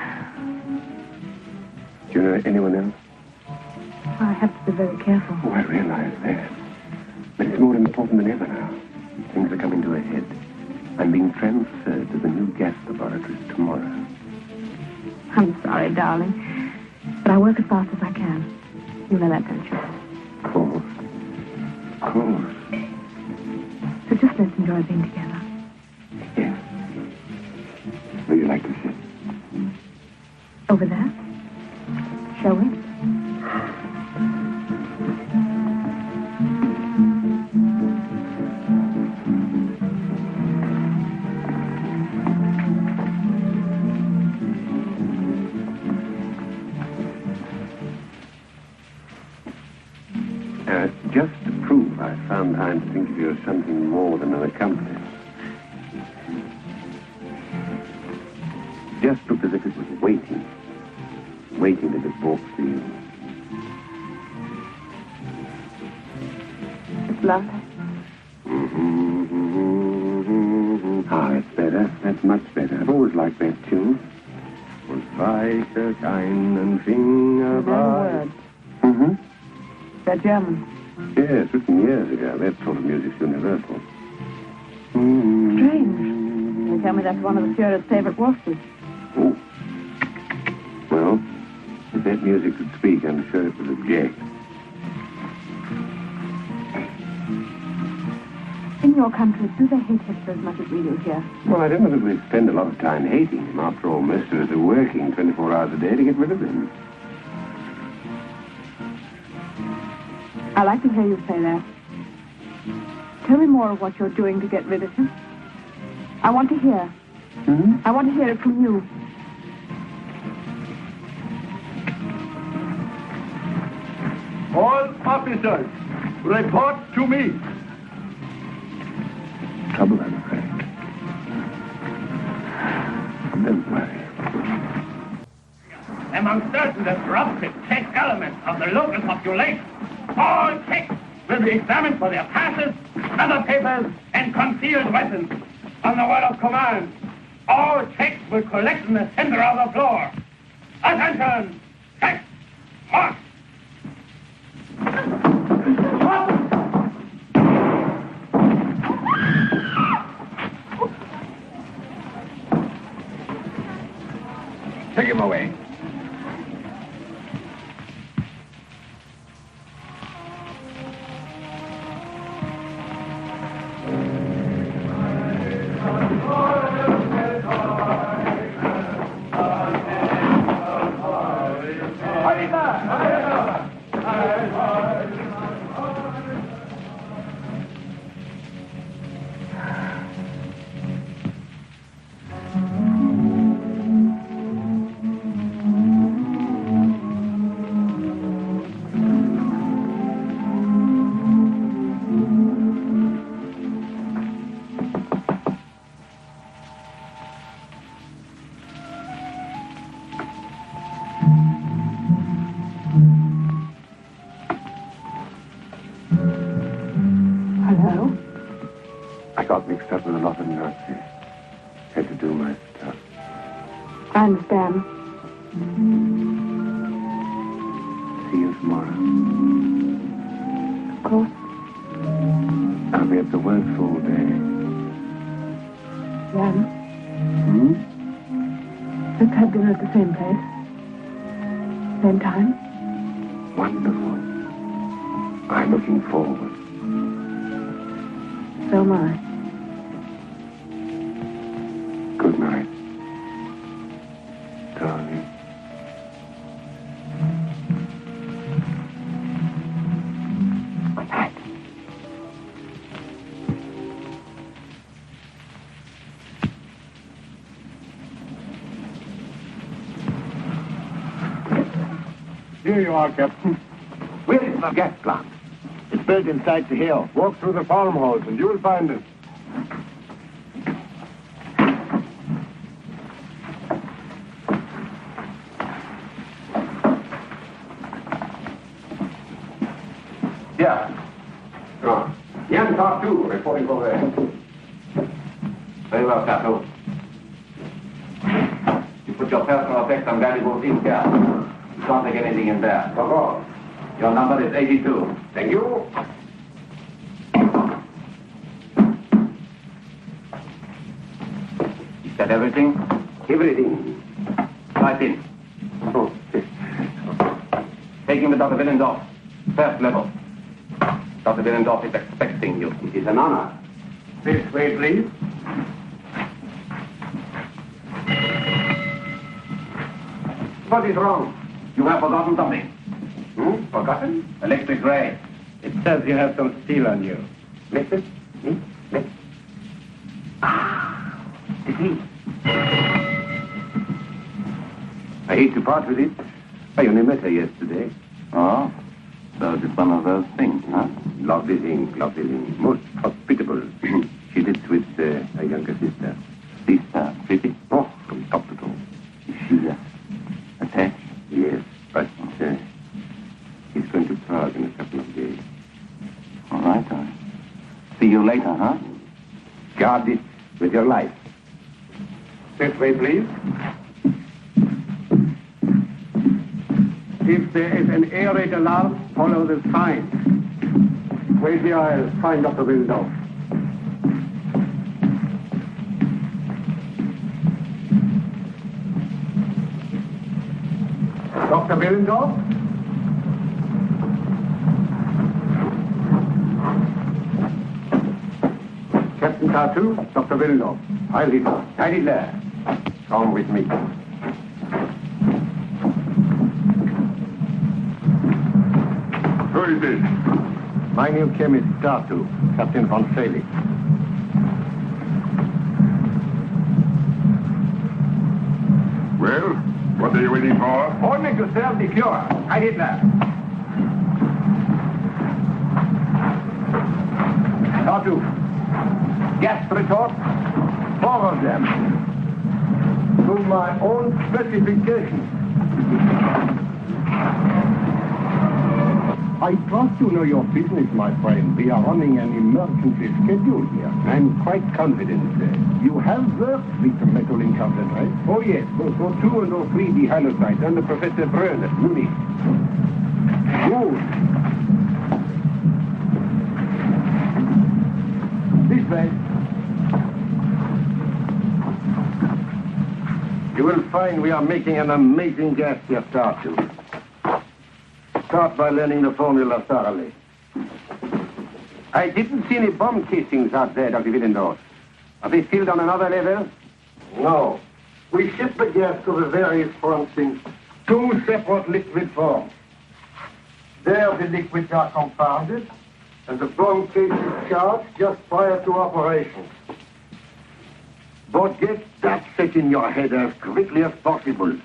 Do you know anyone else? I have to be very careful. Oh, I realize that. But it's more important than ever now. Things are coming to a head. I'm being transferred to the new gas laboratories tomorrow. I'm sorry, darling. But I work as fast as I can. You know that, don't you? Of course. Of course. So just let's enjoy being together. Yes. Where do you like to sit? Over there? Shall we? Just to prove I found time to think of you as something more than an accomplice. Just looked as if it was waiting. Waiting to get bought for you. It's lovely. Ah, that's better. That's much better. I've always liked that tune. Und weiter keinen Finger No words. Mm-hmm. They're German. Yes, written years ago. That sort of music's universal. Strange. They tell me that's one of the Führer's favorite waltzes. Oh. Well, if that music could speak, I'm sure it would object. In your country, do they hate Hitler as much as we do here? Well, I don't know that we spend a lot of time hating him. After all, most of us are working 24 hours a day to get rid of him. I like to hear you say that. Tell me more of what you're doing to get rid of him. I want to hear. Mm-hmm. I want to hear it from you. All officers, report to me. Trouble, I'm afraid. Don't worry. Among certain disruptive tech elements of the local population, all checks will be examined for their passes, other papers, and concealed weapons. On the word of command, All checks will collect in the center of the floor. Attention! Check! March! Take him away. Hello? I got mixed up with a lot of Nazis. Had to do my stuff. I understand. See you tomorrow. Of course. I'll be at the works all day. Jan, let's have dinner at the same place. Same time. Wonderful. I'm looking forward. So am I. Good night, darling. Good night. Here you are, Captain. Where is the gas plant? It's built inside the hill. Walk through the farmhouse and you'll find it. Yeah. Jan Tartu reporting over there. Very well, Tattoo. You put your personal effects on valuables in here. You can't take anything in there. Of course. Your number is 82. Thank you. Is that everything? Everything. Right in. Oh, Take him to Dr. Willendorf. First level. Dr. Willendorf is expecting you. it is an honor. This way, please. What is wrong? You have forgotten something. Forgotten? Electric ray. It says you have some steel on you. Listen. Listen. It's he. I hate to part with it. I only met her yesterday. Oh? So it's one of those things, huh? Lovely thing. Most hospitable. She lives with a younger sister. Sister, pretty. Oh, from top to toe. Is she attached? Yes, but he's going to Prague in a couple of days. All right, I'll see you later, huh? Guard it with your life. This way, please. If there is an air raid alarm, follow the sign. Wait here, I'll find Dr. Willendorf. Dr. Willendorf? Captain Tartu, Dr. Willendorf. Heil Hitler. Come with me. Who is this? My new chemist, Tartu, Captain von Felix. Well, what are you waiting for? Only to serve the cure. Heil Hitler. Tartu. Gas retort. 4 of them. To my own specifications. I trust you know your business, my friend. We are running an emergency schedule here. I'm quite confident. You have worked with the metal in concentrate? Oh, yes. Both O2 and O3 dihalocyte under Professor Brön at Munich. Good. This way. You will find we are making an amazing gas here, Tartu. Start by learning the formula thoroughly. I didn't see any bomb casings out there, Dr. Willendorf. Are they filled on another level? No. We ship the gas to the various fronts in 2 separate liquid forms. There the liquids are compounded, and the bomb case is charged just prior to operations. But get that set in your head as quickly as possible.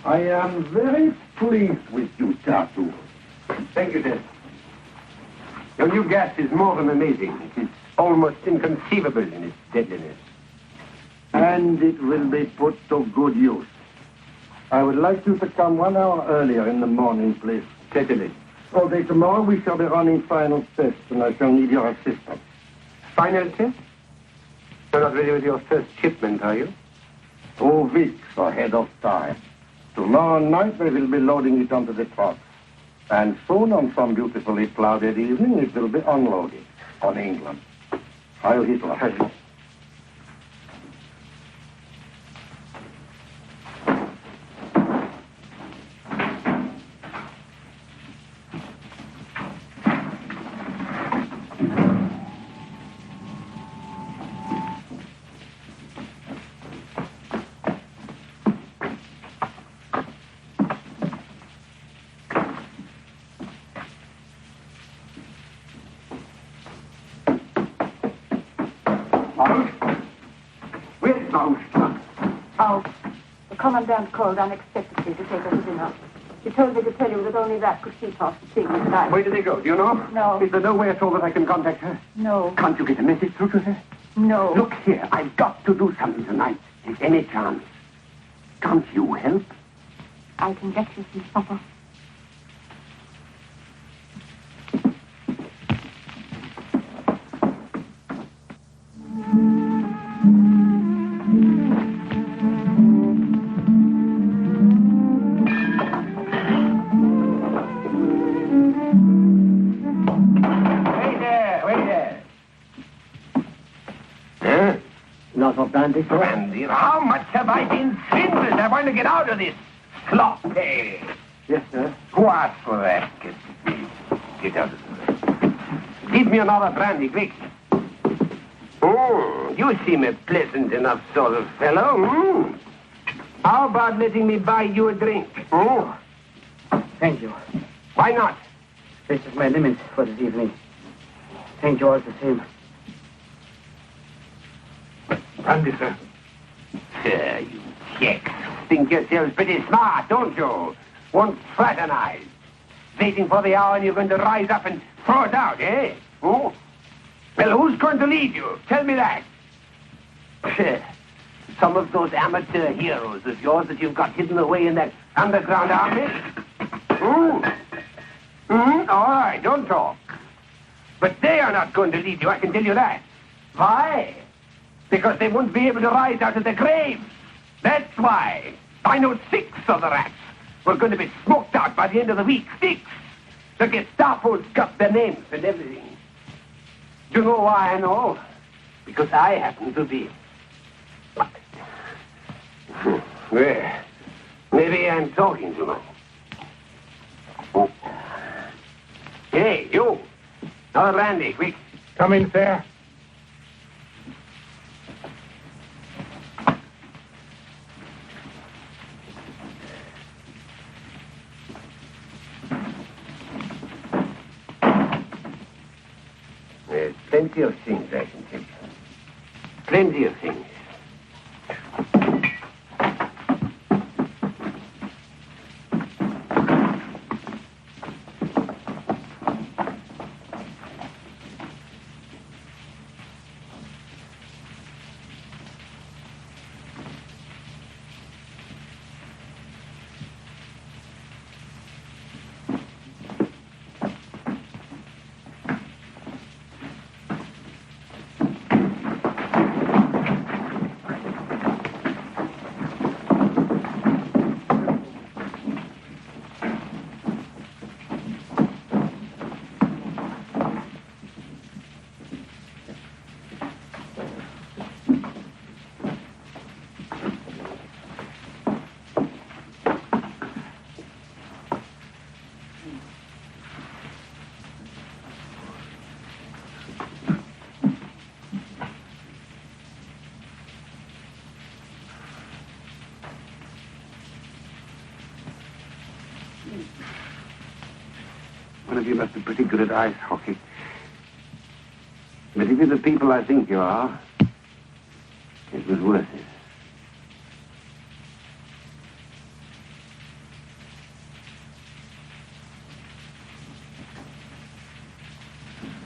I am very pleased with you, Tartu. Thank you, Des. Your new gas is more than amazing. It is almost inconceivable in its deadliness. And it will be put to good use. I would like you to come 1 hour earlier in the morning, please. Certainly. All day tomorrow we shall be running final tests, and I shall need your assistance. Final test? You're not ready with your first shipment, are you? 2 weeks ahead of time. Tomorrow night they will be loading it onto the trucks. And soon, on some beautifully clouded evening, it will be unloaded on England. Heil Hitler. Heil. Where's Baumstra? Out. The commandant called unexpectedly to take us to dinner. He told me to tell you that only that could keep us seeing tonight. Where did they go? Do you know? No. Is there no way at all that I can contact her? No. Can't you get a message through to her? No. Look here, I've got to do something tonight. If any chance. Can't you help? I can get you some supper. Brandy, how much have I been swindled? I want to get out of this sloppy. Yes, sir. What for that? Get out of this. Give me another brandy, quick. Oh, you seem a pleasant enough sort of fellow. How about letting me buy you a drink? Oh. Thank you. Why not? This is my limit for this evening. Thank you all the same. Brandy, sir. Sir, you checks think yourselves pretty smart, don't you? Won't fraternize. Waiting for the hour when you're going to rise up and throw it out, eh? Oh? Well, who's going to lead you? Tell me that. Some of those amateur heroes of yours that you've got hidden away in that underground army? All right, don't talk. But they are not going to lead you, I can tell you that. Why? Because they won't be able to rise out of their graves. That's why. I know 6 of the rats were going to be smoked out by the end of the week. 6. The Gestapo's got their names and everything. Do you know why I know? Because I happen to be. Well, maybe I'm talking too much. Oh. Hey, you. Another brandy, quick. Come in, sir. plenty of things I can tell you. Plenty of things. One of you must be pretty good at ice hockey. But if you're the people I think you are, it was worth it.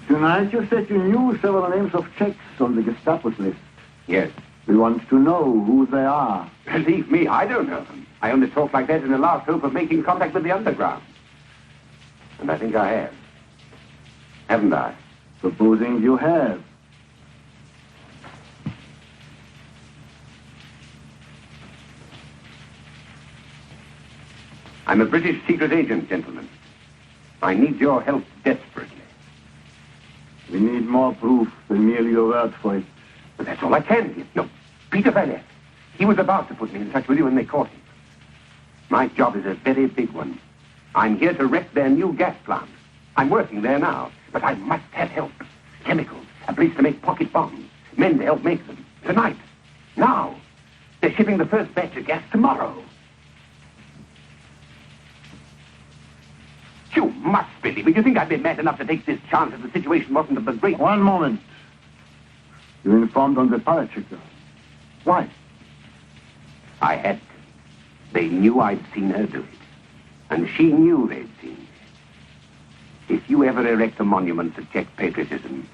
Tonight you said you knew several names of Czechs on the Gestapo's list. Yes. We want to know who they are. Believe me, I don't know them. I only talk like that in the last hope of making contact with the underground. And I think I have. Haven't I? Supposing you have. I'm a British secret agent, gentlemen. I need your help desperately. We need more proof than merely your word for it. But that's all I can give. No, Peter Valet. He was about to put me in touch with you when they caught him. My job is a very big one. I'm here to wreck their new gas plant. I'm working there now, but I must have help. Chemicals, a place to make pocket bombs, men to help make them. Tonight. Now. They're shipping the first batch of gas tomorrow. You must believe me. You think I'd be mad enough to take this chance if the situation wasn't of the great... One moment. You informed on the paratrooper. Why? I had to. They knew I'd seen her do it. And she knew they'd seen me. If you ever erect a monument to Czech patriotism,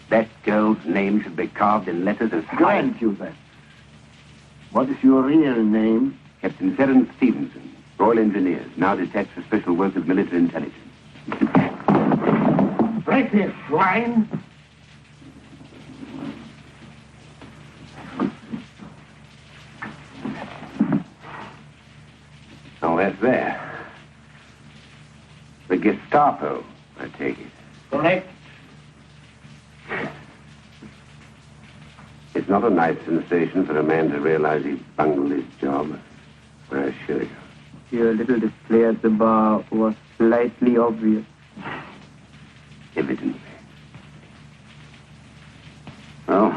that girl's name should be carved in letters as high... Grant you that. What is your real name? Captain Ferenc Stevenson, Royal Engineers, now detached for special work with military intelligence. Break this, swine! Oh, that's there. The Gestapo, I take it. Correct. It's not a nice sensation for a man to realize he bungled his job. I assure you. Your little display at the bar was slightly obvious. Evidently. Well,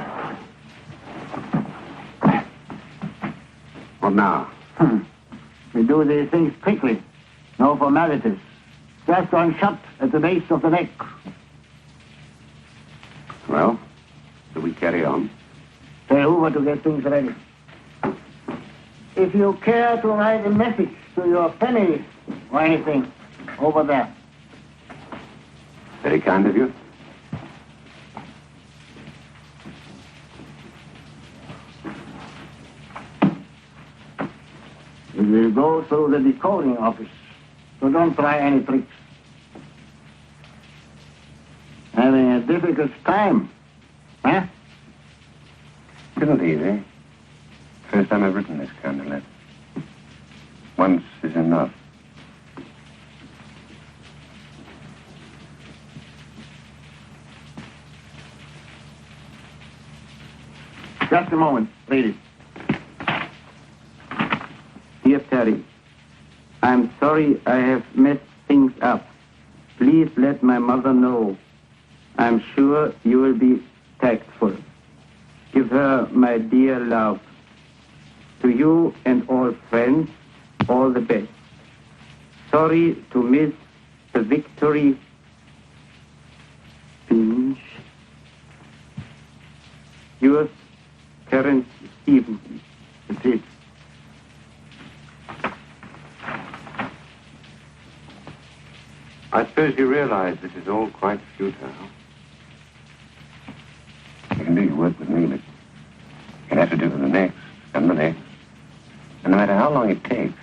what now? We do these things quickly. No formalities. Just one shot at the base of the neck. Well, do we carry on? Tell Hoover to get things ready. If you care to write a message to your pennies or anything, over there. Very kind of you. We will go through the decoding office, so don't try any tricks. Having a difficult time, huh? Isn't easy. First time I've written this kind of letter. Once is enough. Just a moment, read it. Dear Terry, I'm sorry I have messed things up. Please let my mother know. I'm sure you will be tactful. Give her my dear love. To you and all friends, all the best. Sorry to miss the victory. Pinch, I suppose you realize this is all quite futile. You can do your work with me, but you'll have to do it with the next, and the next. And no matter how long it takes,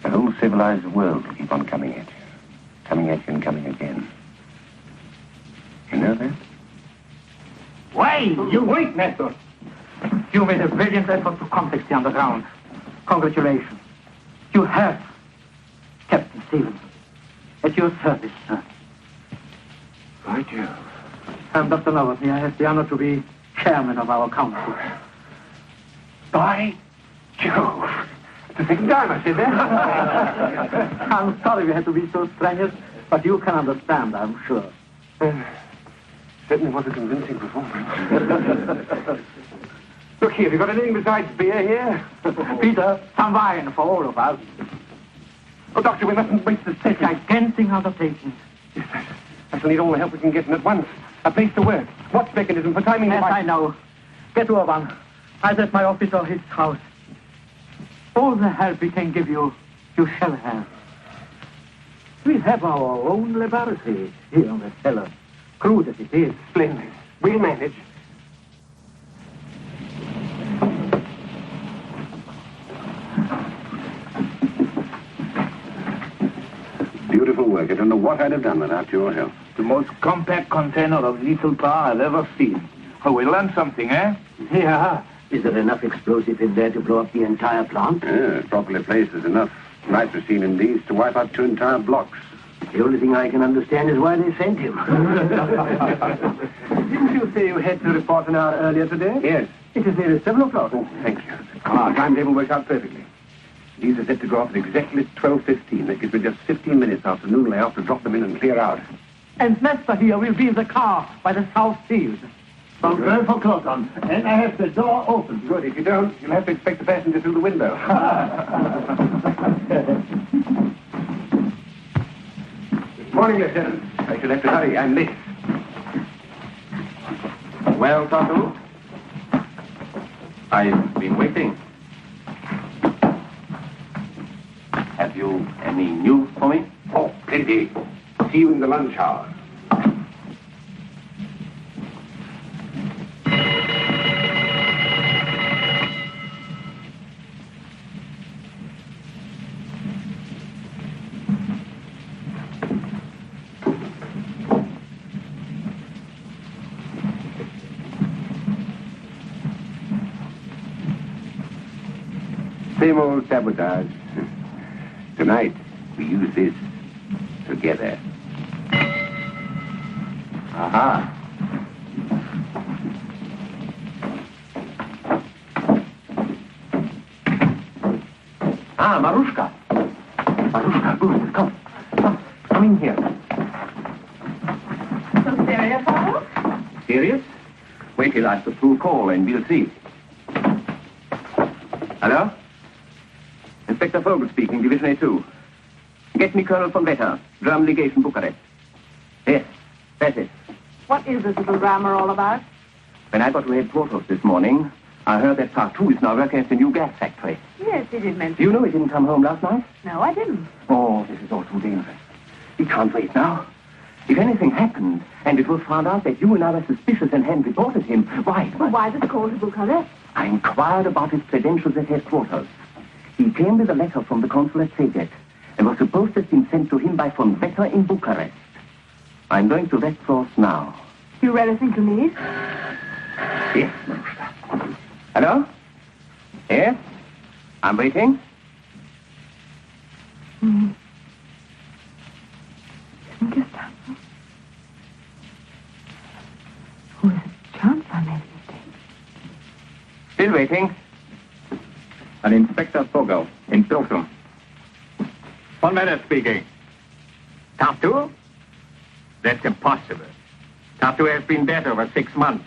the whole civilized world will keep on coming at you. Coming at you and coming again. You know that? Wait! You wait, Nestor! You made a brilliant effort to contact the underground. Congratulations. You have, Captain Stevens. At your service, sir. Right, you. I'm Dr. Novotny. I have the honor to be chairman of our council. By Jove! It's the second time I said that. I'm sorry we had to be so strenuous, but you can understand, I'm sure. Certainly was a convincing performance. Look here, have you got anything besides beer here? Peter, some wine for all of us. Oh, Doctor, we mustn't waste the session. Gigantic undertaking. Yes, I shall need all the help we can get, and at once. A place to work. Watch mechanism for timing the Yes, I know. Get Urban. Either at my office or his house. All the help we can give you, you shall have. We have our own laboratory here on the cellar. Crude as it is. Splendid. We'll manage. Beautiful work. I don't know what I'd have done without your help. The most compact container of lethal power I've ever seen. Oh, we learned something, eh? Yeah. Is there enough explosive in there to blow up the entire plant? Yeah, properly placed, there's enough nitrocene in these to wipe out 2 entire blocks. The only thing I can understand is why they sent him. Didn't you say you had to report an hour earlier today? Yes. It is nearly 7 o'clock. Oh, thank you. Our timetable works out perfectly. These are set to go off at exactly 12:15. That gives me just 15 minutes after noon layoff to drop them in and clear out. And Nestor here will be in the car by the south field. From 12 o'clock on. And I have the door open. Good. If you don't, you'll have to expect the passenger through the window. Good morning, Lieutenant. I shall have to hurry. I'm late. Well, Tonto? I've been waiting. Have you any news for me? Oh, plenty. See you in the lunch hour. Same old sabotage. Tonight, we use this together. Aha. Ah, Marushka. Marushka, good. Come. Come in here. So serious, Otto? Serious? Wait till I put through call and we'll see. Hello? Inspector Vogel speaking, Division A2. Get me Colonel von Vetter, German legation, Bucharest. Yes, that's it. What is this little drama all about? When I got to headquarters this morning, I heard that Partout is now working at the new gas factory. Yes, he did mention. Do you know he didn't come home last night? No, I didn't. Oh, this is all too dangerous. He can't wait now. If anything happened, and it was found out that you and I were suspicious and hadn't reported him, why? Well, why this call to Bucharest? I inquired about his credentials at headquarters. He came with a letter from the consul at Szeged and was supposed to have been sent to him by von Vetter in Bucharest. I'm going to that source now. You read anything to me? Yes, Marushka. Hello? Yes? I'm waiting. Isn't this something? Who is a chance I made a mistake? Still waiting. An Inspector Vogel in Pilsen. Von Vetter speaking. Tartu? That's impossible. Tartu has been dead over 6 months.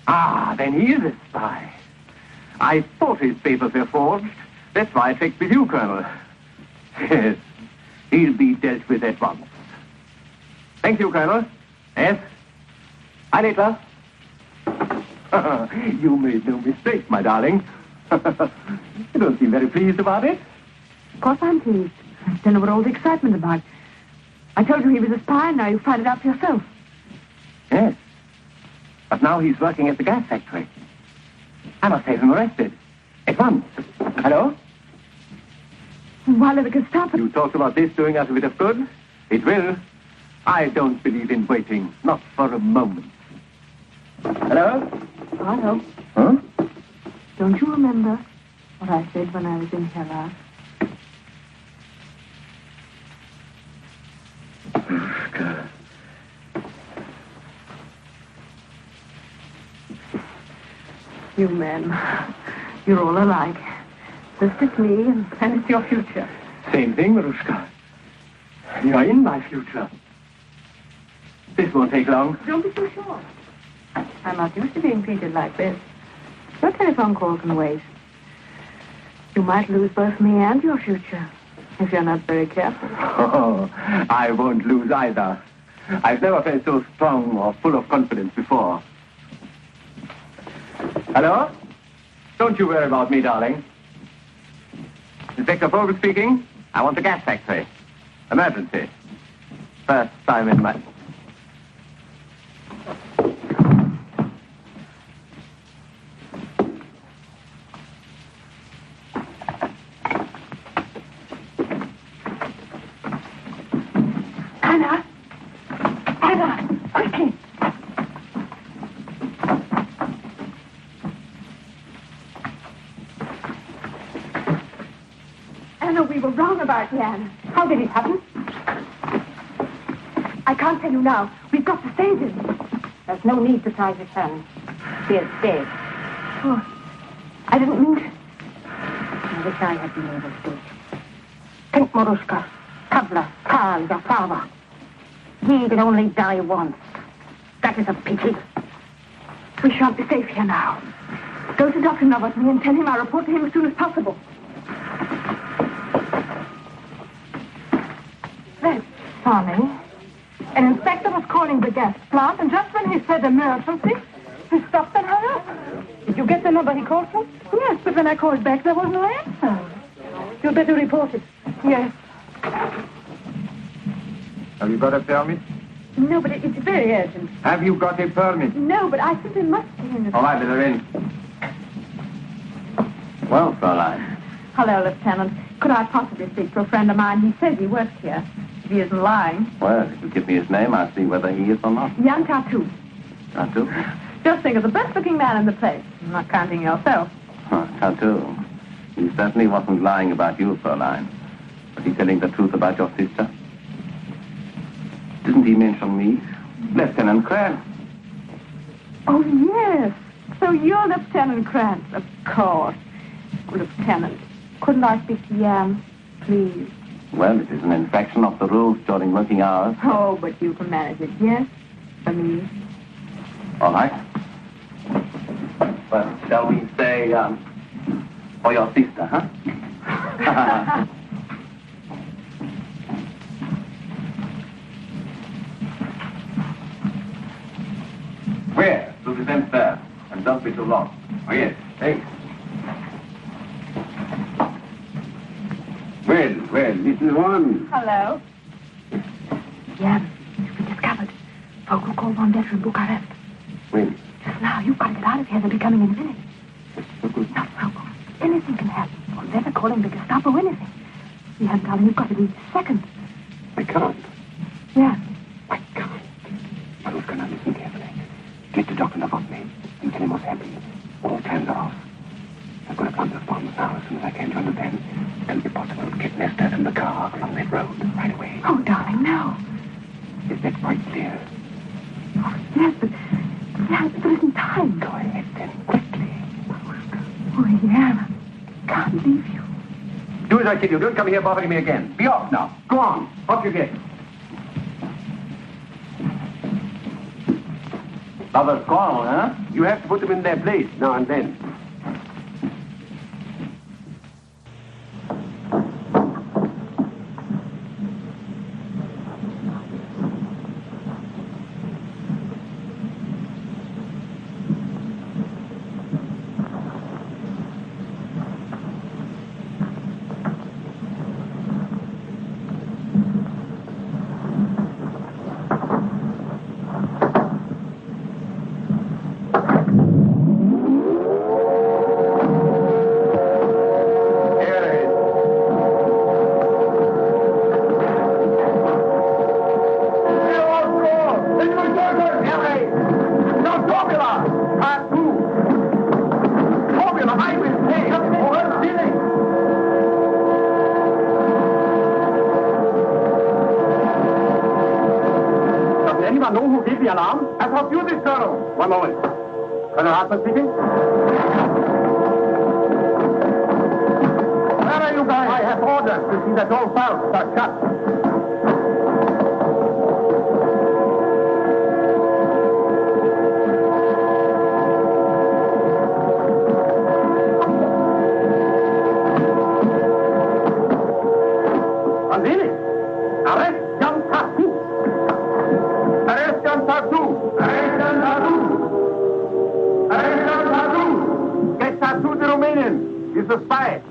Ah, then he is a spy. I thought his papers were forged. That's why I checked with you, Colonel. Yes, he'll be dealt with at once. Thank you, Colonel. Yes? Hi, Nicholas. You made no mistake, my darling. You don't seem very pleased about it. Of course I'm pleased. I don't know what all the excitement about. I told you he was a spy, and now you find it out for yourself. Yes. But now he's working at the gas factory. I must have him arrested. At once. Hello? Why let the Gestapo? You talked about this doing us a bit of good. It will. I don't believe in waiting. Not for a moment. Hello? Hello. Huh? Don't you remember what I said when I was in here last? God. You men, you're all alike. This is me, and it's your future. Same thing, Marushka. You're in my future. This won't take long. Don't be so sure. I'm not used to being treated like this. Your telephone call can wait. You might lose both me and your future if you're not very careful. Oh, I won't lose either. I've never felt so strong or full of confidence before. Hello? Don't you worry about me, darling. Inspector Vogel speaking. I want the gas factory. Emergency. First time in my... Anna! Anna! Quickly! Anna, we were wrong about Jan. How did it happen? I can't tell you now. We've got to save him. There's no need to try to tell. He is dead. Oh, I didn't mean to. I wish I had been able to. Think, Marushka. Pavla, Karl, your father. He can only die once. That is a pity. We shan't be safe here now. Go to Dr. Novotny and tell him I'll report to him as soon as possible. That's funny. An inspector was calling the gas plant, and just when he said emergency, he stopped and hung up. Did you get the number he called from? Yes, but when I called back, there was no answer. You'd better report it. Yes. Have you got a permit? No, but it's very urgent. Have you got a permit? No, but I simply must see him. All right, let her in. Well, Fräulein. Hello, Lieutenant. Could I possibly speak to a friend of mine? He says he works here. If he isn't lying. Well, if you give me his name, I'll see whether he is or not. Jan Tatu. Tatu? Just think of the best-looking man in the place. I'm not counting yourself. Tatu. He certainly wasn't lying about you, Fräulein. Was he telling the truth about your sister? Didn't he mention me? Lieutenant Krantz. Oh, yes. So you're Lieutenant Krantz, of course. Lieutenant, couldn't I speak to Jan, please? Well, it is an infraction of the rules during working hours. Oh, but you can manage it, yes? For me. All right. Well, shall we say, for your sister, huh? Where? To the same there. And don't be too long. Oh, yes. Thanks. Well, little one. Hello. Jan, we discovered. Vogel called on Detter in Bucharest. When? Just now. You've got to get out of here. They'll be coming in a minute. Now, Vogel, anything can happen. Or they're calling the Gestapo, anything. Jan, darling, you've got to do this second. I can't. Yeah. I can't. Marushka, now listen carefully. Get to Dr. Novotny and tell him what's happened. All plans are off. I've got to plant those bombs now as soon as I can to understand. It'll be possible to get Nesta and the car along that road right away. Oh, darling, no. Is that quite clear? Oh, yes, but there isn't time. Go ahead then, quickly. Oh, Jan, I can't leave you. Do as I tell you. Don't come here bothering me again. Be off now. Go on. Off you get. Another quarrel, huh? You have to put them in their place now and then. Raise the alarm. I thought you did, Colonel. One moment. Colonel Hartman speaking. Where are you guys? I have orders to see that all valves are shut. Manzini, arrest John Tartu. Arrest John Tartu. Arrest John Tartu. Arrest John Tartu. Get Tartu the Romanian. He's a spy.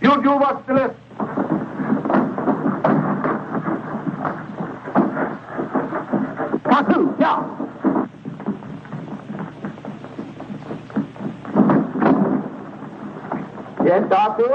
You watch the list. Tartu, yeah. Yes, Tartu.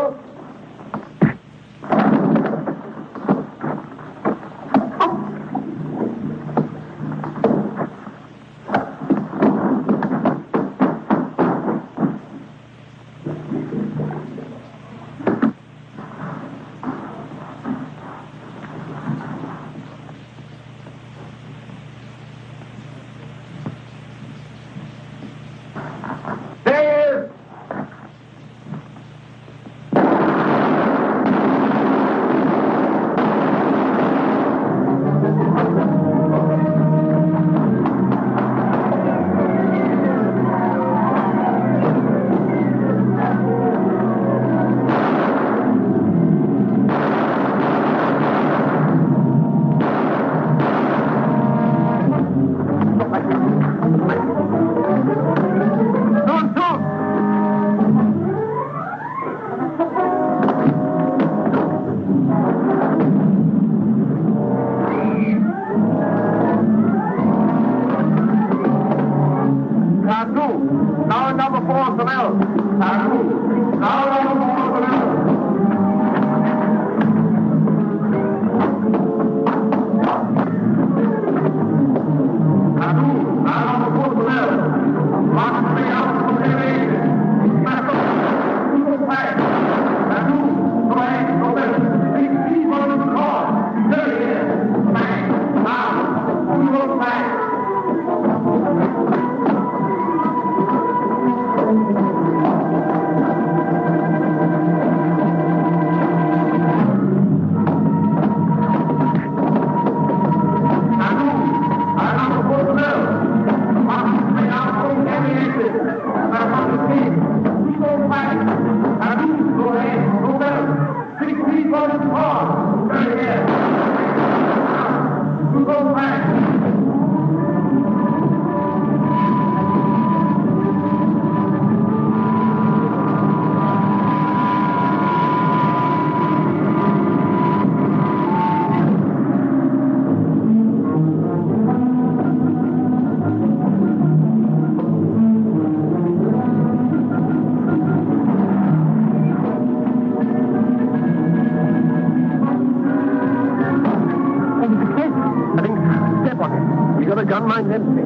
Gunmine empty.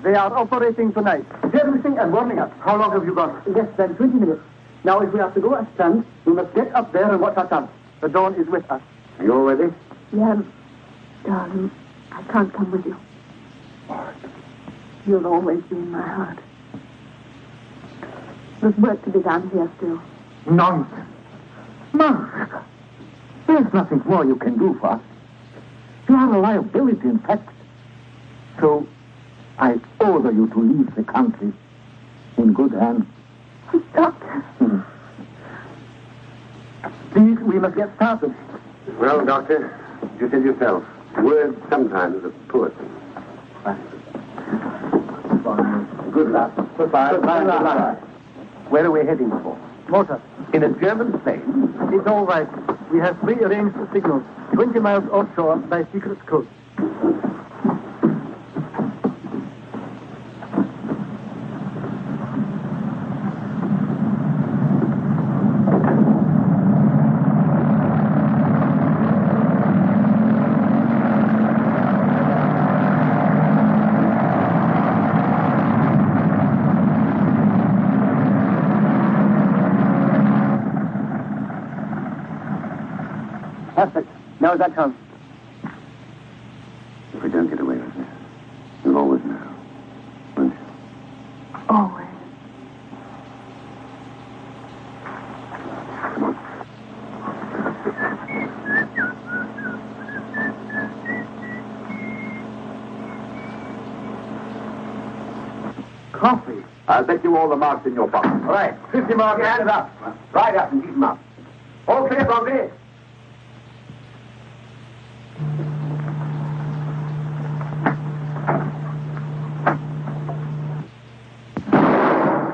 They are operating tonight. Everything and warming up. How long have you got? Less than 20 minutes. Now, if we have to go and stand, we must get up there and watch our chance. The dawn is with us. Are you all ready? Yeah, darling, I can't come with you. You'll always be in my heart. There's work to be done here still. Nonsense. Master, there's nothing more you can do for us. You are a liability, in fact. So, I order you to leave the country In good hands. Doctor. Please, we must get started. Well, Doctor, you said yourself, words sometimes are poetry. Good luck. Goodbye. Goodbye. Where are we heading for? Motor. In a German plane? It's all right. We have prearranged the signals. 20 miles offshore by secret code. Perfect. Now that comes. If we don't get away with this, you'll always know, won't you? Always. Come on. Coffee. I'll bet you all the marks in your pocket. All right. 50 marks. Hands up. Right up and keep them up. All clear, Bromley?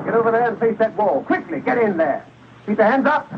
Get over there and face that wall. Quickly, get in there. Keep your hands up.